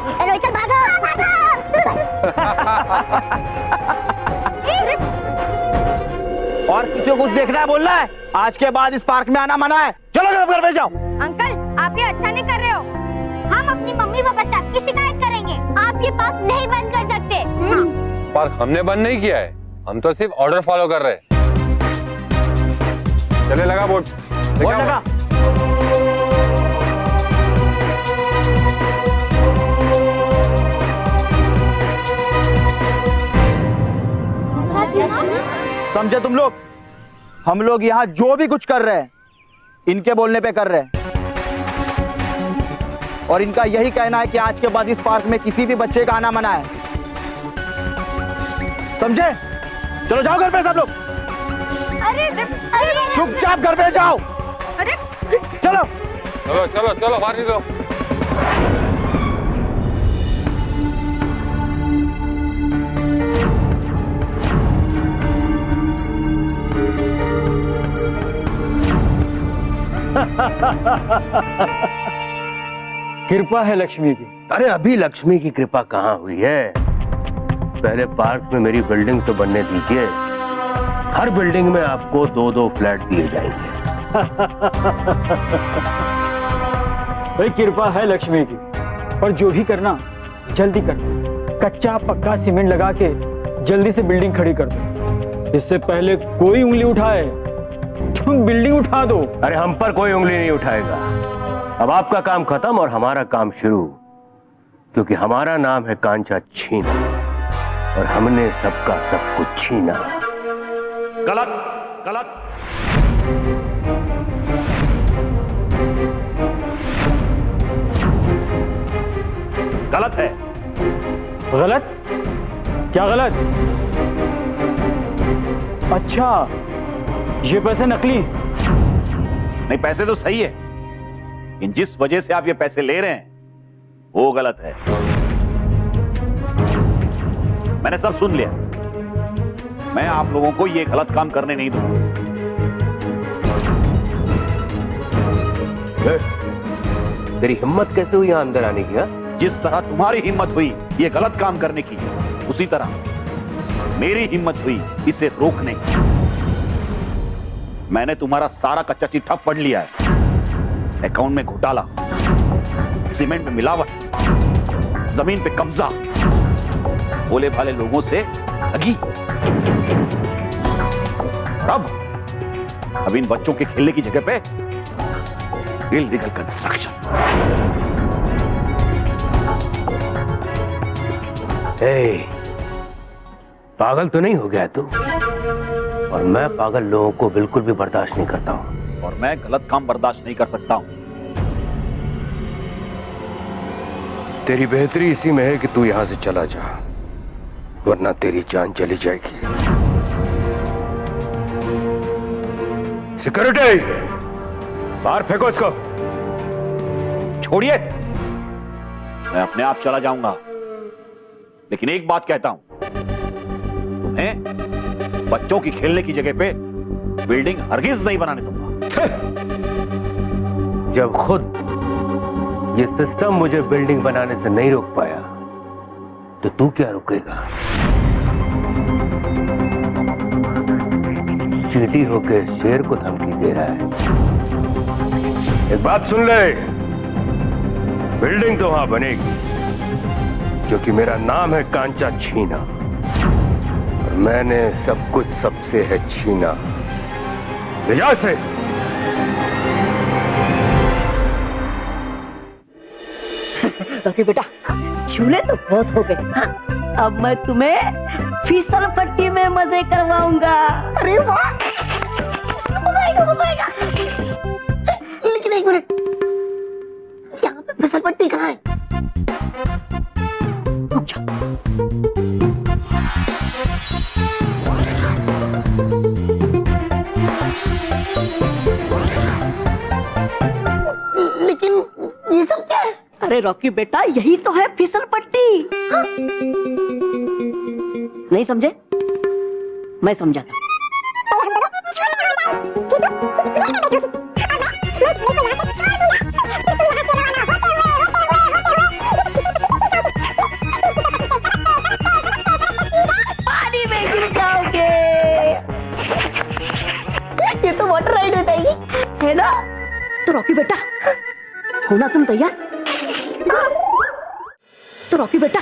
और किसी को कुछ देखना है, बोलना है? आज के बाद इस पार्क में आना मना है। चलो घर पे जाओ। अंकल, आप ये अच्छा नहीं कर रहे हो। हम अपनी मम्मी पापा से आपकी शिकायत करेंगे। आप ये पार्क नहीं बंद कर सकते। हाँ। पार्क हमने बंद नहीं किया है, हम तो सिर्फ ऑर्डर फॉलो कर रहे हैं। चले लगा बोर्ड। लगा। समझे तुम लोग? हम लोग यहाँ जो भी कुछ कर रहे हैं इनके बोलने पे कर रहे हैं। और इनका यही कहना है कि आज के बाद इस पार्क में किसी भी बच्चे का आना मना है, समझे? चलो जाओ घर पे सब लोग। अरे चुपचाप घर पे जाओ। अरे चलो चलो चलो चलो बाहर निकलो। कृपा है लक्ष्मी की। अरे अभी लक्ष्मी की कृपा कहाँ हुई है? पहले पार्क में मेरी बिल्डिंग तो बनने दीजिए। हर बिल्डिंग में आपको 2-2 फ्लैट दिए जाएंगे। भाई कृपा है लक्ष्मी की, पर जो भी करना जल्दी करना। कच्चा पक्का सीमेंट लगा के जल्दी से बिल्डिंग खड़ी कर दो। इससे पहले कोई उंगली उठाए तुम बिल्डिंग उठा दो। अरे हम पर कोई उंगली नहीं उठाएगा। अब आपका काम खत्म और हमारा काम शुरू, क्योंकि हमारा नाम है कांचा छीना और हमने सबका सब कुछ छीना। गलत गलत। गलत है। गलत? क्या गलत? अच्छा ये पैसे नकली? नहीं, पैसे तो सही है, लेकिन जिस वजह से आप ये पैसे ले रहे हैं वो गलत है। मैंने सब सुन लिया। मैं आप लोगों को ये गलत काम करने नहीं दूंगा। तेरी हिम्मत कैसे हुई यहां अंदर आने की? हा? जिस तरह तुम्हारी हिम्मत हुई ये गलत काम करने की, उसी तरह मेरी हिम्मत हुई इसे रोकने की। मैंने तुम्हारा सारा कच्चा चिट्ठा पढ़ लिया है। अकाउंट में घोटाला, सीमेंट में मिलावट, जमीन पे कब्जा, भोले भाले लोगों से ठगी। अब इन बच्चों के खेलने की जगह पे इल्लीगल कंस्ट्रक्शन। पागल तो नहीं हो गया तू? और मैं पागल लोगों को बिल्कुल भी बर्दाश्त नहीं करता हूं। और मैं गलत काम बर्दाश्त नहीं कर सकता हूं। तेरी बेहतरी इसी में है कि तू यहां से चला जा, वरना तेरी जान चली जाएगी। सिक्योरिटी, बाहर फेंको इसको। छोड़िए, मैं अपने आप चला जाऊंगा, लेकिन एक बात कहता हूं, तुम्हें बच्चों की खेलने की जगह पे बिल्डिंग हरगिज नहीं बनाने दूंगा। जब खुद ये सिस्टम मुझे बिल्डिंग बनाने से नहीं रोक पाया, तो तू क्या रुकेगा? चींटी होके शेर को धमकी दे रहा है। एक बात सुन ले, बिल्डिंग तो वहां बनेगी क्योंकि मेरा नाम है कांचा छीना और मैंने सब कुछ सबसे है छीना। ले जा से। ओके बेटा, झूले तो बहुत हो गए। हाँ, अब मैं तुम्हें फिसल पट्टी में मजे करवाऊंगा। अरे वाह, मजा आएगा, मजा आएगा। लेकिन एक मिनट, यहाँ पे फिसल पट्टी कहाँ है? रुक जा। लेकिन ये सब क्या है? अरे रॉकी बेटा, यही तो है फिसल पट्टी। हाँ? नहीं समझे? मैं समझाता हूं। पानी में गिर जाओगे। ये तो वाटर राइड हो जाएगी, है ना? तो रॉकी बेटा, हो ना तुम तैयार? तो रॉकी बेटा,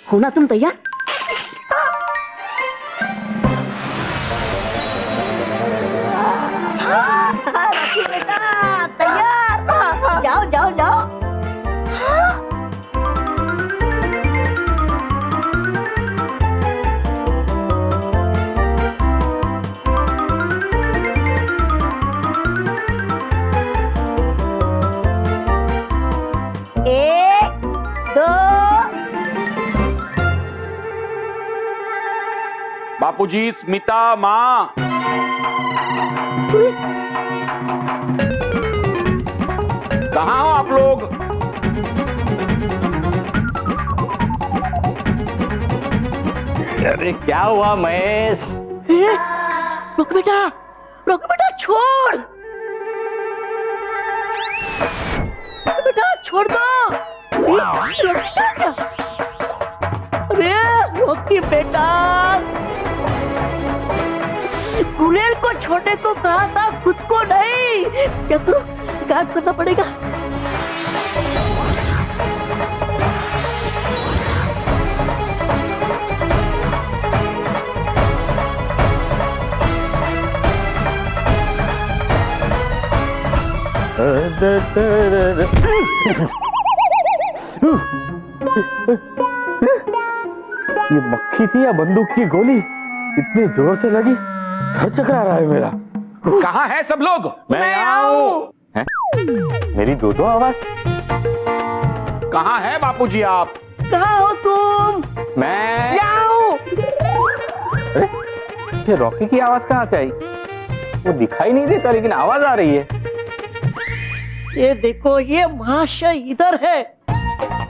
हो ना तुम तैयार? रॉकी बेटा तैयार? जाओ जाओ जाओ। दो। बापूजी, स्मिता, माँ। कहाँ हो आप लोग? अरे क्या हुआ महेश? रुक बेटा छोड़। बेटा छोड़ दो। अरे रॉकी बेटा, गुलेल को छोड़ने को कहा था, खुद को नहीं। क्या करो, गायब करना पड़ेगा। ये मक्खी थी या बंदूक की गोली? इतनी जोर से लगी, सर चकरा रहा है मेरा। कहाँ है सब लोग? मैं आऊं। मेरी दो आवाज। कहाँ है बापूजी आप? कहाँ हो तुम? मैं आऊं। अरे ये रॉकी की आवाज कहाँ से आई? वो दिखाई नहीं देता लेकिन आवाज आ रही है। ये देखो, ये महाशय इधर है।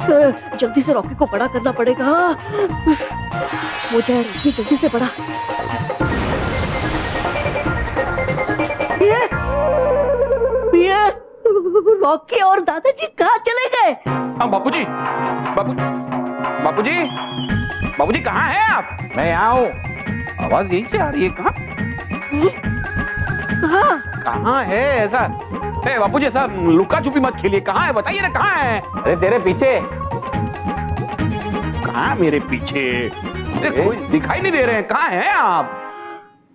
जल्दी से रॉकी को बड़ा करना पड़ेगा। हो जाए रॉकी जल्दी से बड़ा। ये रॉकी और दादाजी कहाँ चले गए? बापूजी, बापूजी कहाँ हैं आप? मैं आऊं। आवाज यहीं से आ रही है। कहाँ है ऐसा? बापूजी ऐसा लुका छुपी मत खेलिए। कहाँ है बताइए ना, कहाँ है? अरे तेरे पीछे। कहाँ मेरे पीछे? कोई दिखाई नहीं दे रहे हैं। कहाँ हैं आप?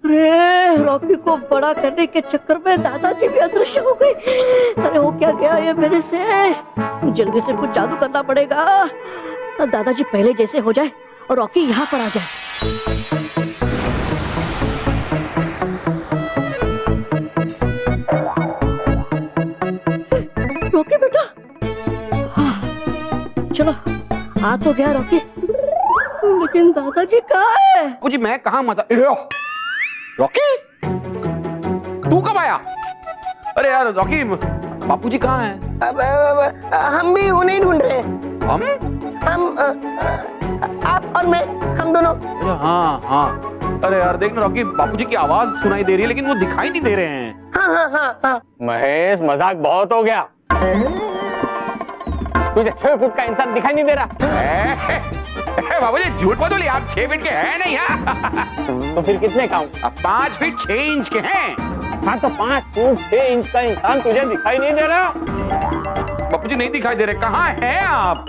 अरे रॉकी को बड़ा करने के चक्कर में दादाजी भी अदृश्य हो गए। अरे हो क्या गया ये मेरे से? जल्दी से कुछ जादू करना पड़ेगा। दादाजी पहले जैसे हो जाए और रॉकी यहाँ पर आ जाए। रॉकी बेटा, हाँ, चलो आ तो गया रॉकी, लेकिन दादाजी कहाँ है? जी मैं कहाँ मजा। रॉकी तू कब आया? अरे यार रॉकी, बापूजी कहाँ हैं? हम भी उन्हें ढूंढ रहे हैं। हम आप और मैं, हम दोनों। हाँ। अरे यार देख ना रॉकी, बापूजी की आवाज सुनाई दे रही है लेकिन वो दिखाई नहीं दे रहे हैं। हाँ। महेश मजाक बहुत हो गया। तुझे 6 फुट का इंसान दिखाई नहीं दे रहा? बाबूजी झूठ मत बोलिए, आप 6 फीट के हैं नहीं? हाँ? तो फिर कितने का हूँ? आप 5 फीट 6 इंच के हैं। हाँ तो 5 फुट 6 इंच का इंसान तुझे दिखाई नहीं दे रहा? बापूजी नहीं दिखाई दे रहे। कहाँ हैं आप?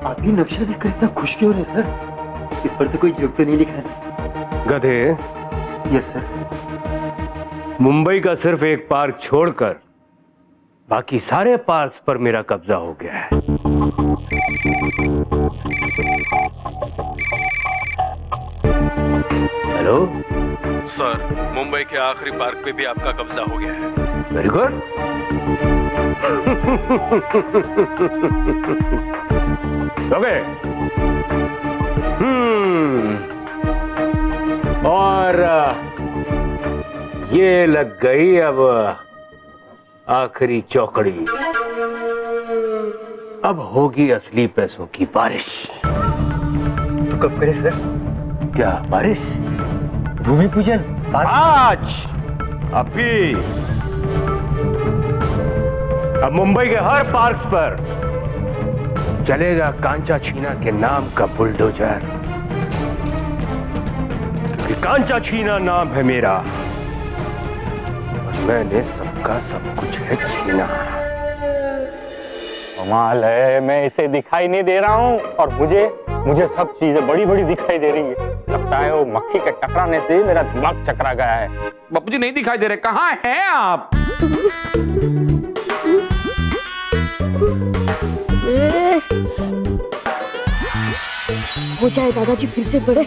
आप ये नक्शा देखकर इतना खुश क्यों रहे सर? इस पर तो कोई जोक तो नहीं लिखा है। गधे। Yes sir. मुंबई का सिर्फ एक पार्क छोड़कर बाकी सारे पार्क्स पर मेरा कब्जा हो गया है। हेलो सर, मुंबई के आखिरी पार्क पे भी आपका कब्जा हो गया है। Very good. ओके। और ये लग गई अब आखिरी चौकड़ी। अब होगी असली पैसों की बारिश। तो कब करे सर? क्या बारिश? भूमि पूजन आज, अभी। अब मुंबई के हर पार्क्स पर चलेगा कांचा छीना के नाम का बुलडोजर, क्योंकि कांचा छीना नाम है मेरा और मैंने सबका सब कुछ है छीना। कमाल है, मैं इसे दिखाई नहीं दे रहा हूँ और मुझे सब चीजें बड़ी बड़ी दिखाई दे रही है। लगता है वो मक्खी के टकराने से मेरा दिमाग चकरा गया है। बापूजी नहीं दिखाई दे रहे। कहाँ हैं आप? हो जाए दादाजी फिर से बड़े।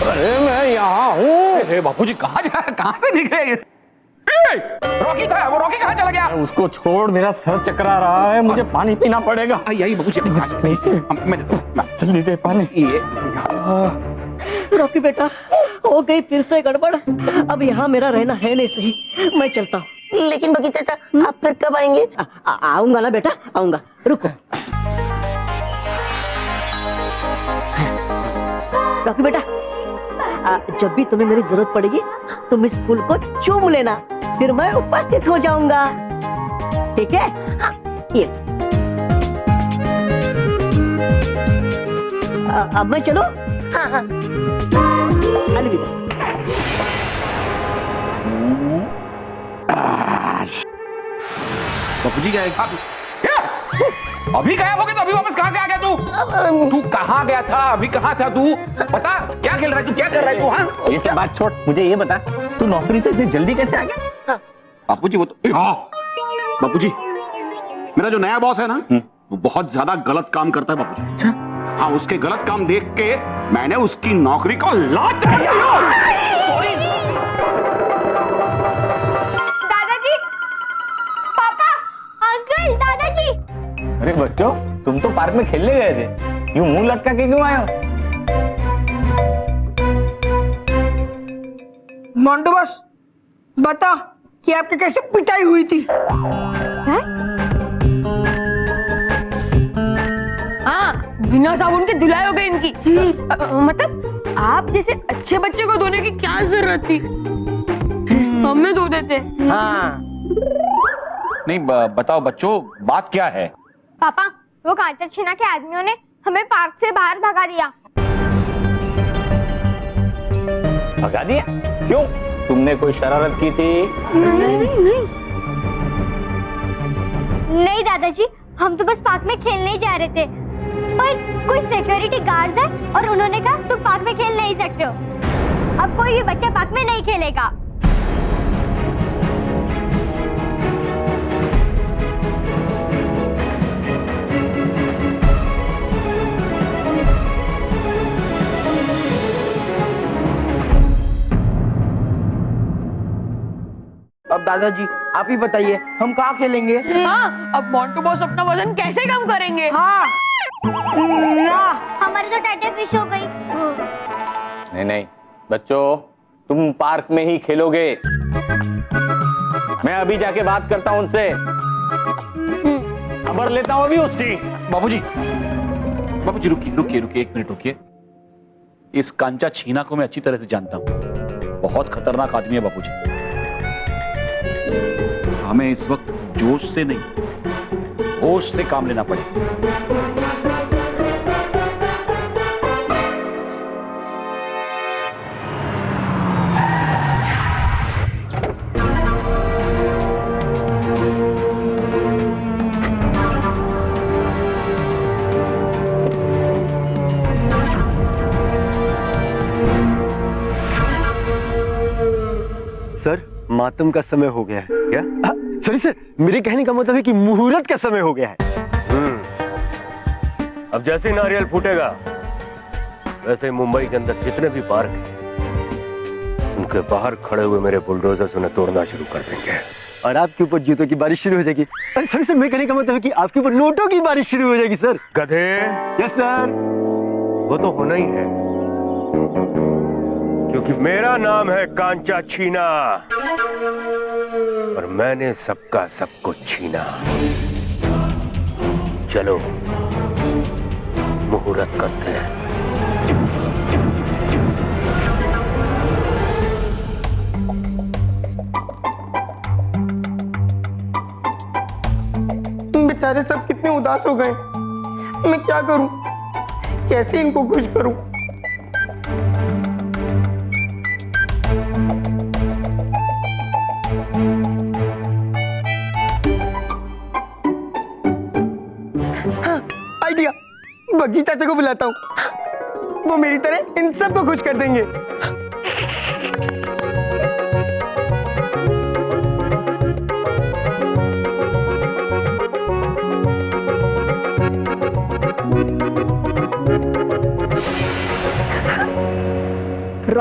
अरे मैं यहाँ हूँ। बापूजी कहाँ जा रहे, कहाँ से दिख रहे हैं? रॉकी था, वो रॉकी कहाँ चला गया? उसको छोड़, मेरा सर चकरा रहा है, मुझे पानी पीना पड़ेगा। यही बापूजी, जल्दी दे पानी। रॉकी बेटा, हो गई फिर से गड़बड़। अब यहाँ मेरा रहना है नहीं सही, मैं चलता हूँ। लेकिन बगी चाचा, आप फिर कब आएंगे? आऊंगा ना बेटा, आऊंगा, रुको। रॉकी बेटा, जब भी तुम्हें मेरी जरूरत पड़ेगी तुम इस फूल को चूम लेना, फिर मैं उपस्थित हो जाऊंगा, ठीक है? ये अब मैं चलूं? हाँ। अलविदा। बापूजी क्या अभी गायब हो गया? तो अभी वापस कहाँ से आ गया तू? तू कहाँ गया था? अभी कहाँ था तू? बता, क्या खेल रहा है तू? क्या कर रहा है तू? हाँ, ये सब बात छोड़, मुझे ये बता, तू नौकरी से इतनी जल्दी कैसे आ गया? बापूजी वो तो बापूजी, मेरा जो नया बॉस है ना, वो बहुत ज्यादा गलत काम करता है बापूजी। अच्छा? हाँ, उसके गलत काम देख के मैंने उसकी नौकरी को लात दिया। सॉरी दादाजी, पापा, अंकल, दादाजी। अरे बच्चों, तुम तो पार्क में खेलने गए थे, यूं मुंह लटका के क्यों आए हो? मोंटू बॉस, बता कि आपके कैसे पिटाई हुई थी? हाँ, बिना साबुन के धुलाई हो गई इनकी। मतलब आप जैसे अच्छे बच्चे को धोने की क्या जरूरत थी? हमें धो देते। हाँ। नहीं, बताओ बच्चों, बात क्या है? पापा, वो कांचा छीना के आदमियों ने हमें पार्क से बाहर भगा दिया। भगा दिया? क्यों? तुमने कोई शरारत की थी? नहीं दादाजी, हम तो बस पार्क में खेलने ही जा रहे थे, पर कोई सिक्योरिटी गार्ड्स है और उन्होंने कहा तुम पार्क में खेल नहीं सकते हो। अब कोई भी बच्चा पार्क में नहीं खेलेगा। अब दादाजी आप ही बताइए, हम कहाँ खेलेंगे? हाँ, अब मोंटू बॉस अपना वजन कैसे कम करेंगे? हाँ। हमारी तो टाइटे फिश हो गई। नहीं नहीं बच्चों, तुम पार्क में ही खेलोगे। मैं अभी जाके बात करता हूँ उनसे, खबर लेता हूँ अभी उसकी। बाबूजी, बाबूजी रुकिए रुकिए रुकिए, एक मिनट रुकिए। इस कांचा छीना को मैं अच्छी तरह से जानता हूँ, बहुत खतरनाक आदमी है बाबूजी। हमें इस वक्त जोश से नहीं, होश से काम लेना पड़ेगा। सर, मातम का समय हो गया है क्या? सॉरी सर, मेरे कहने का मतलब है कि मुहूर्त का समय हो गया है। अब जैसे नारियल फूटेगा वैसे मुंबई के अंदर जितने भी पार्क हैं उनके बाहर खड़े हुए मेरे बुलडोजर्स उन्हें तोड़ना शुरू कर देंगे और आपके ऊपर जूतों की बारिश शुरू हो जाएगी। अरे सर सर, मेरे कहने का मतलब है कि आपके ऊपर नोटों की बारिश शुरू हो जाएगी सर। गधे। Yes sir. वो तो होना ही है, क्योंकि मेरा नाम है कांचा छीना और मैंने सबका सब कुछ छीना। चलो मुहूर्त करते हैं। बेचारे सब कितने उदास हो गए। मैं क्या करूं? कैसे इनको खुश करूं? हाँ, आइडिया। बग्गी चाचा को बुलाता हूँ, वो मेरी तरह इन सबको खुश कर देंगे।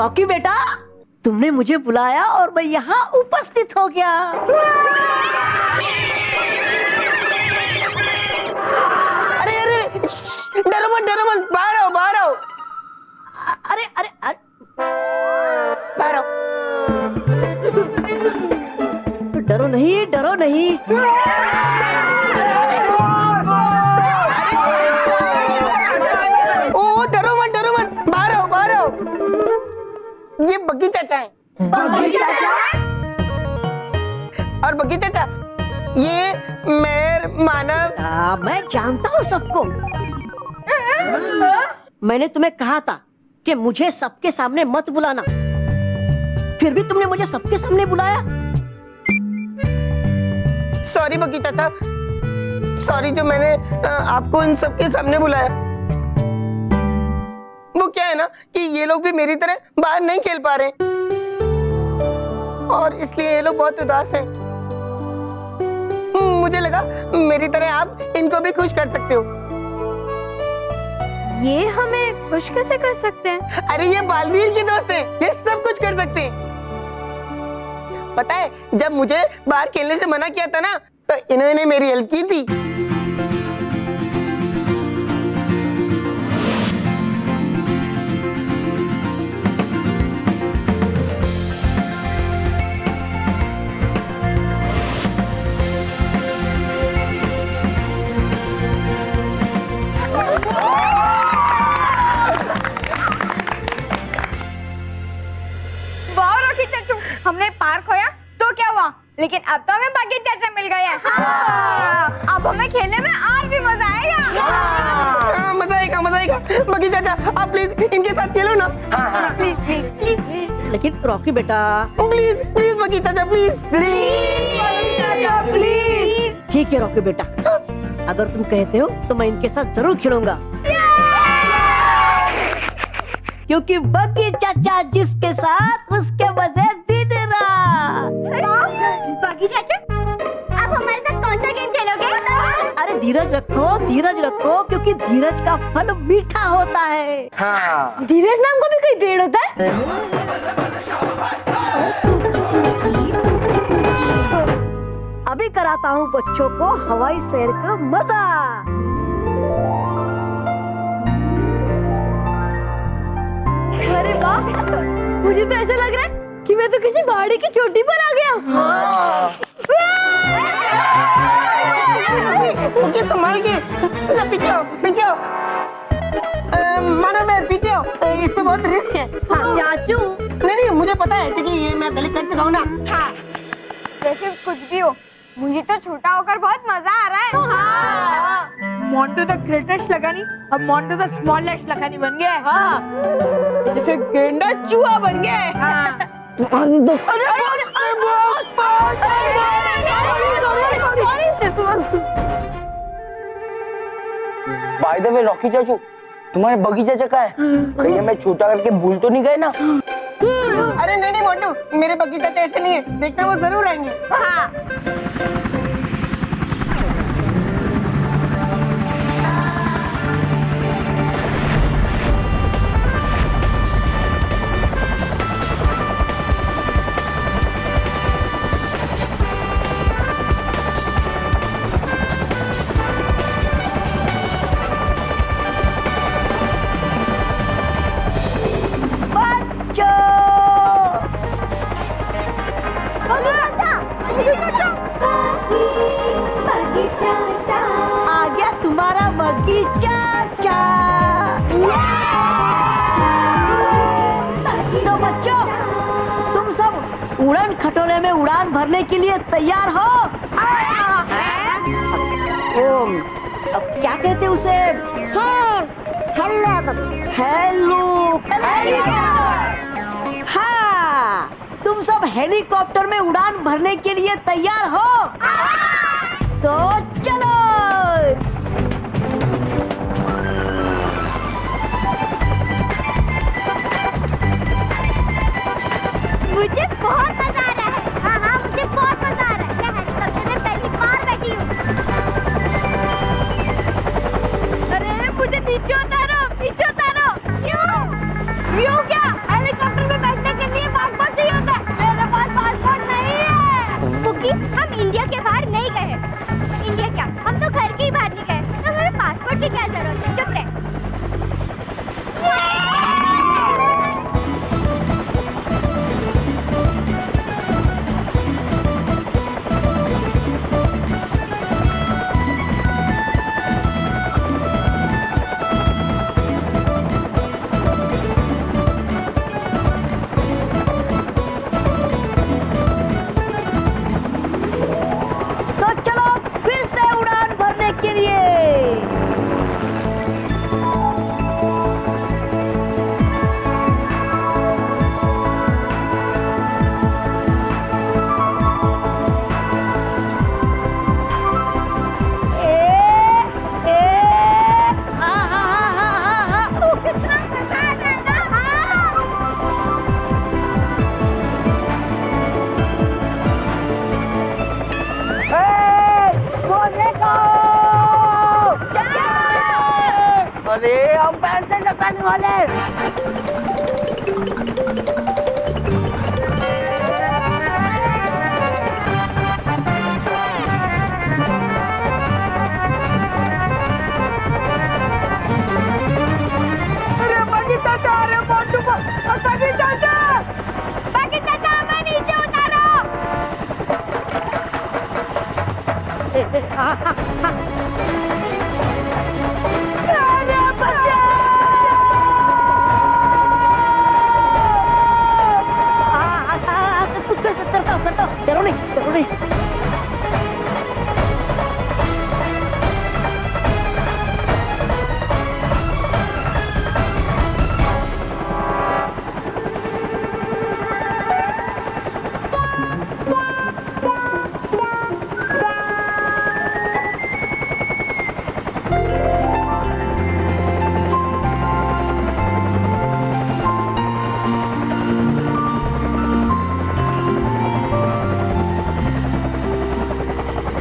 रॉकी बेटा, तुमने मुझे बुलाया और मैं यहाँ उपस्थित हो गया। अरे अरे डरो मत, बाहर आओ, बाहर आओ। अरे अरे अरे बाहर आओ। डरो नहीं, डरो नहीं। ओ डरो मत, बाहर आओ, बाहर आओ। ये बग्गी चाचा है। बग्गी चाचा? और बग्गी चाचा, ये मेर मानव। मैं जानता हूँ सबको। मैंने तुम्हें कहा था कि मुझे सबके सामने मत बुलाना, फिर भी तुमने मुझे सबके सामने बुलाया। सॉरी बग्गी चाचा, सॉरी जो मैंने आपको इन सबके सामने बुलाया। वो क्या है ना कि ये लोग भी मेरी तरह बाहर नहीं खेल पा रहे और इसलिए ये लोग बहुत उदास हैं। मुझे लगा मेरी तरह आप इनको भी खुश कर सकते हो। ये हमें खुश कैसे कर सकते हैं? अरे ये बालवीर के दोस्त हैं, ये सब कुछ कर सकते हैं। पता है जब मुझे बाहर खेलने से मना किया था ना, तो इन्होंने मेरी हेल्प की थी। हमने पार्क खोया तो क्या हुआ, लेकिन अब तो हमें बाकी चाचा मिल गए हैं। हाँ। अब हमें खेलने में और भी मजा आएगा। मजा आएगा, मजा आएगा। बाकी चाचा आप प्लीज इनके साथ खेलो ना। Please please please. लेकिन रॉकी बेटा, प्लीज प्लीज बाकी चाचा, प्लीज प्लीज। ठीक है रॉकी बेटा, अगर तुम कहते हो तो मैं इनके साथ जरूर खेलूंगा, क्योंकि बग्गी चाचा जिसके साथ उसके मजे दिन रात। बग्गी चाचा, आप हमारे साथ कौन सा गेम खेलोगे? अरे धीरज रखो, क्योंकि धीरज का फल मीठा होता है। हाँ। धीरज नाम का भी कोई पेड़ होता है? अभी कराता हूँ बच्चों को हवाई सैर का मजा। अरे वाह, मुझे तो ऐसा लग रहा है कि मैं तो किसी पहाड़ी की चोटी पर आ गया। ओके संभाल के, पीछे आओ, पीछे आओ। मानो मैं पीछे आओ, इसमें बहुत रिस्क है। हाँ। चाचू नहीं मुझे पता है क्योंकि ये मैं पहले कर चुका हूँ ना। हाँ। वैसे कुछ भी हो, मुझे तो छोटा होकर बहुत मजा आ रहा है। हाँ। मोंटू द ग्रेटेस्ट लगानी अब मोंटू द स्मॉलेस्ट लगानी बन गया है। हाँ। जैसे गेंडा चूहा बन गया है। हाँ। बाय द वे रॉकी चाचू, तुम्हारे बग्गी चाचा कहाँ है? कहीं मैं छोटा करके भूल तो नहीं गए ना? अरे नहीं मोंटू, मेरे बग्गी चाचा ऐसे नहीं है, देखना वो जरूर आएंगे। हाँ। आ गया तुम्हारा बग्गी चाचा। तो बच्चों, तुम सब उड़न खटोले में उड़ान भरने के लिए तैयार हो? अब क्या कहते उसे? हेलो। हाँ, तुम सब हेलीकॉप्टर में उड़ान भरने के लिए तैयार हो? तो चलो। मुझे बहुत मजा आ रहा है। हाँ हाँ, मुझे बहुत मजा आ रहा है। मैं हेलीकॉप्टर में पहली बार बैठी हूँ। अरे मुझे नीचे उतारो, नीचे उतारो। क्यों? क्यों क्या? हेलीकॉप्टर में रोते रोते चुप रहे। तो चलो फिर से उड़ान भरने के लिए। अरे हम पैसे लगाने वाले। अरे बाकी चाचा, अरे मोटू बाकी चाचा, हमें नीचे उतारो। डरो नहीं, डरो नहीं।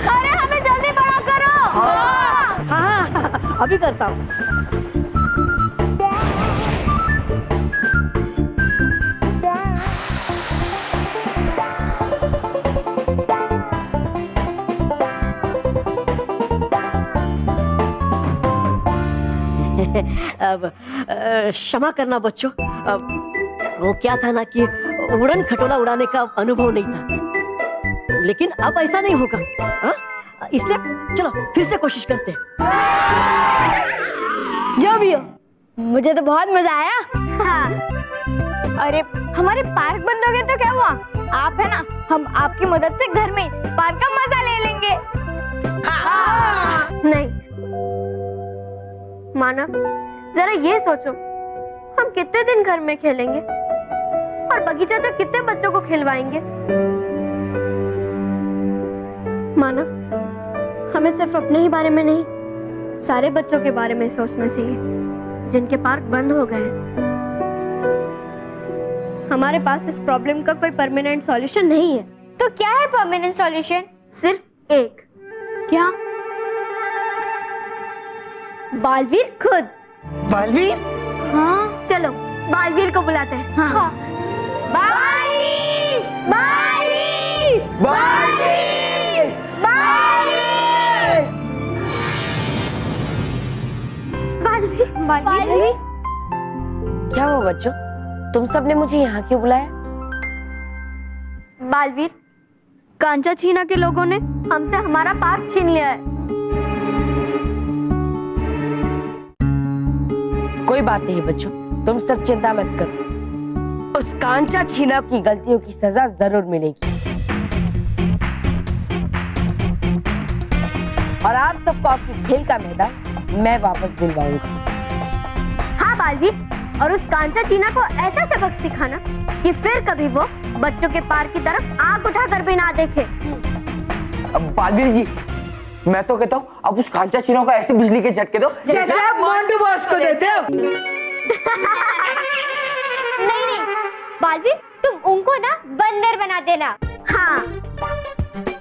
अरे हमें जल्दी बड़ा करो। हाँ, अभी करता हूँ। अब क्षमा करना बच्चों, अब वो क्या था ना कि उड़न खटोला उड़ाने का अनुभव नहीं था, लेकिन अब ऐसा नहीं होगा। हाँ? इसलिए चलो फिर से कोशिश करते हैं। जो भी हो, मुझे तो बहुत मजा आया। हाँ। अरे हमारे पार्क बंद हो गए तो क्या हुआ? आप है ना, हम आपकी मदद से घर में पार्क का मजा ले लेंगे। हाँ। नहीं मानव, जरा ये सोचो, हम कितने दिन घर में खेलेंगे और बगीचा से कितने बच्चों को खिलवाएंगे? मानव, हमें सिर्फ अपने ही बारे में नहीं, सारे बच्चों के बारे में सोचना चाहिए जिनके पार्क बंद हो गए हैं। हमारे पास इस प्रॉब्लम का कोई परमानेंट सॉल्यूशन नहीं है। तो क्या है परमानेंट सॉल्यूशन? सिर्फ एक। क्या? बालवीर खुद। बालवीर? हाँ, चलो बालवीर को बुलाते हैं। हाँ। बालवीर! बालवीर! बालवीर! बालवीर! बालवीर! बालवीर! क्या हुआ बच्चों, तुम सबने मुझे यहाँ क्यों बुलाया? बालवीर, कांचा छीना के लोगों ने हमसे हमारा पार्क छीन लिया है। कोई बात नहीं बच्चों, तुम सब चिंता मत करो, उस कांचा छीना की गलतियों की सजा जरूर मिलेगी और आप सबको आपकी खेल का मैदान मैं वापस दिलवाऊंगा। हाँ बालवीर, और उस कांचा चीना को ऐसा सबक सिखाना कि फिर कभी वो बच्चों के पार्क की तरफ आंख उठाकर भी ना देखे। बालवीर जी, मैं तो कहता हूँ आप उस कांचा चीनों को ऐसे बिजली के झटके दो जैसे आप मोंटू बॉस को देते हो। नहीं नहीं बालवीर, तुम उनको ना बंदर बना देना। हाँ,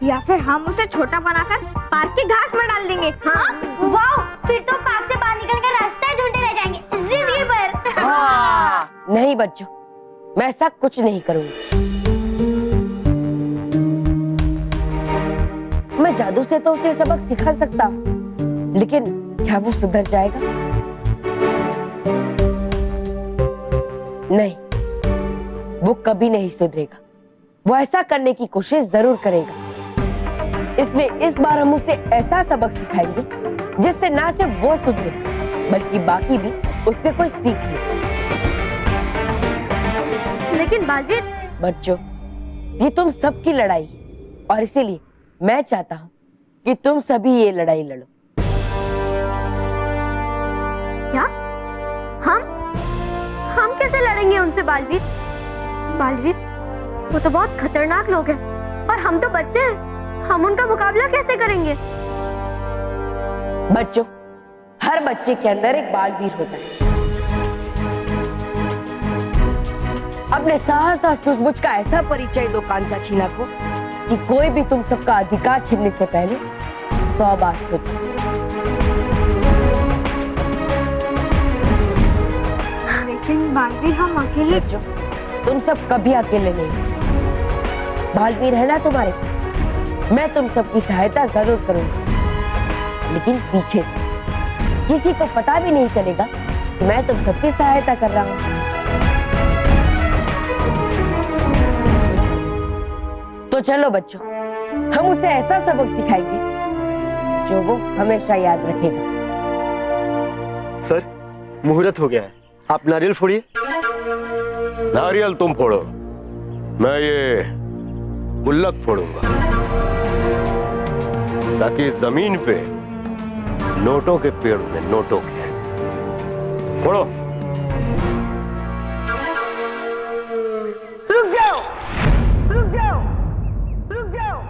या फिर हम उसे छोटा बनाकर पार्क की घास में डाल देंगे। हाँ? वाह, फिर तो पार्क से बाहर निकल कर रास्ता ढूंढते रह जाएंगे जिंदगी भर। हाँ। नहीं बच्चों, मैं ऐसा कुछ नहीं करूंगी। मैं जादू से तो उसे सबक सिखा सकता हूँ, लेकिन क्या वो सुधर जाएगा? नहीं, वो कभी नहीं सुधरेगा। वो ऐसा करने की कोशिश जरूर करेगा। इसलिए इस बार हम उसे ऐसा सबक सिखाएंगे जिससे ना सिर्फ वो सुधरे बल्कि बाकी भी उससे कोई सीख ले। लेकिन बालवीर, बच्चों, ये तुम सबकी लड़ाई है और इसीलिए मैं चाहता हूँ कि तुम सभी ये लड़ाई लड़ो। क्या? हम कैसे लड़ेंगे उनसे बालवीर? बालवीर, वो तो बहुत खतरनाक लोग हैं और हम तो बच्चे हैं। हम उनका मुकाबला कैसे करेंगे? बच्चों, हर बच्चे के अंदर एक बालवीर होता है। अपने साहस और सूझबूझ का ऐसा परिचय दो कांचा छीना को कि कोई भी तुम सबका अधिकार छीनने से पहले 100 बार सोचे। लेकिन बालवीर, हम अकेले। बच्चों, तुम सब कभी अकेले नहीं। बालवीर है ना तुम्हारे साथ। मैं तुम सबकी सहायता जरूर करूंगी, लेकिन पीछे से किसी को पता भी नहीं चलेगा कि मैं तुम सबकी सहायता कर रहा हूं। तो चलो बच्चों, हम उसे ऐसा सबक सिखाएंगे जो वो हमेशा याद रखेगा। सर, मुहूर्त हो गया है, आप नारियल फोड़िए। नारियल तुम फोड़ो, मैं ये गुल्लक फोड़ूंगा ताकि जमीन पे नोटों के पेड़ में नोटों के। फोड़ो। रुक जाओ, रुक जाओ, रुक जाओ।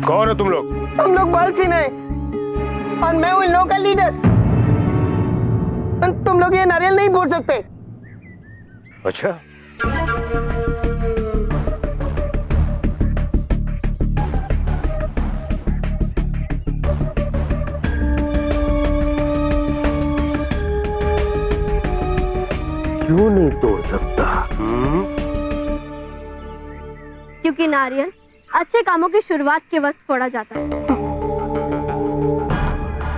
कौन हो तुम लोग? हम लोग बाल सेना है और मैं हूं इन लोगों का लीडर। तुम लोग ये नारियल नहीं फोड़ सकते। अच्छा, क्यों नहीं तोड़ सकता? क्योंकि नारियल अच्छे कामों की शुरुआत के वक्त फोड़ा जाता है।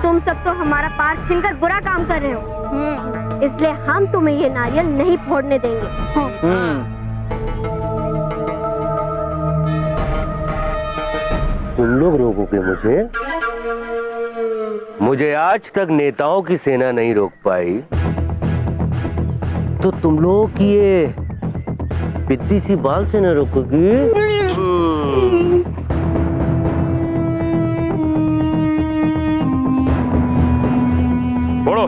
तुम सब तो हमारा पार्क छीनकर बुरा काम कर रहे हो, इसलिए हम तुम्हें ये नारियल नहीं फोड़ने देंगे। तुम लोग रोकोगे मुझे? मुझे आज तक नेताओं की सेना नहीं रोक पाई, तो तुम लोगों की ये पिद्दी सी बाल सेना रोकोगी? बोलो।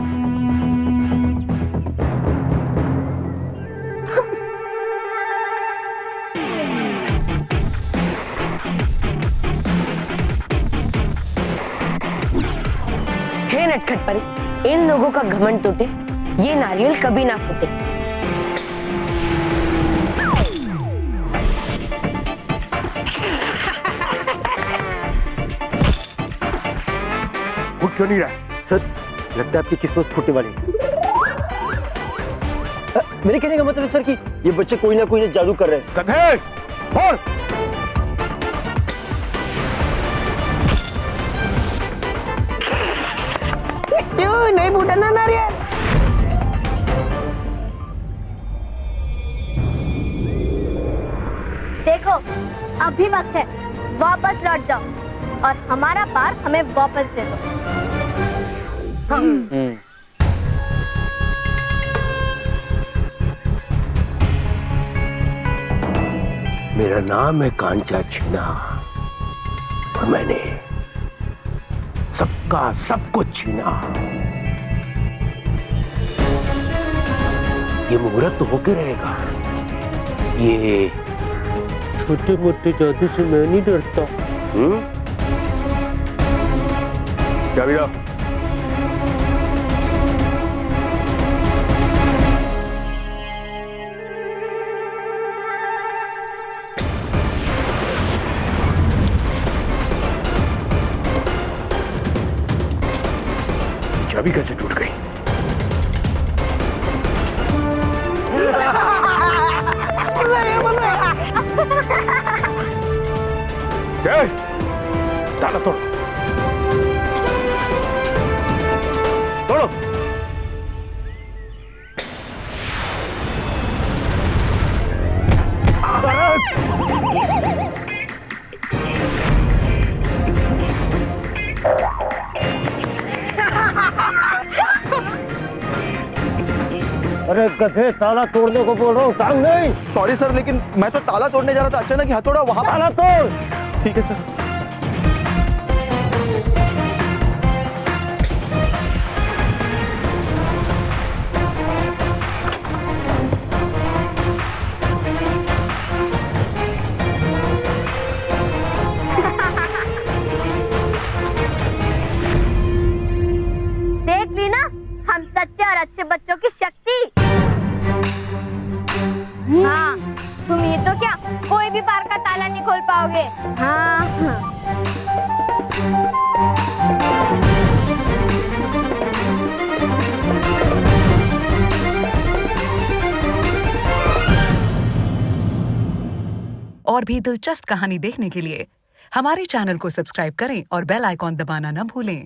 हे नटखट परी, इन लोगों का घमंड टूटे, ये नारियल कभी ना फूटे। फूट क्यों नहीं रहा? सर, लगता है आपकी किस्मत फूटने वाली है। मेरे कहने का मतलब है सर कि ये बच्चे कोई ना कोई जादू कर रहे हैं। कथे, फोड़। क्यों नहीं फूटा ना नारियल? देखो, अभी वक्त है, वापस लौट जाओ और हमारा पार्क हमें वापस दे दो। मेरा नाम है कांचा छीना और मैंने सबका सब कुछ छीना। ये मुहूर्त तो होके रहेगा। ये छोटे मोटे जादू से मैं नहीं डरता। चाबी दो। चाबी कैसे टूट गई? ताला तोड़ो, तोड़ो। अरे गधे, ताला तोड़ने को बोल रहा हूँ, टांग नहीं। सॉरी सर, लेकिन मैं तो ताला तोड़ने जा रहा था, अचानक ही हथौड़ा वहां। ताला तोड़। ठीक है सर। देख ली ना हम सच्चे और अच्छे बच्चों की शक्ति। हाँ, तुम ये तो क्या कोई भी पार्क का ताला नहीं खोल पाओगे। हाँ। और भी दिलचस्प कहानी देखने के लिए हमारे चैनल को सब्सक्राइब करें और बेल आइकॉन दबाना न भूलें।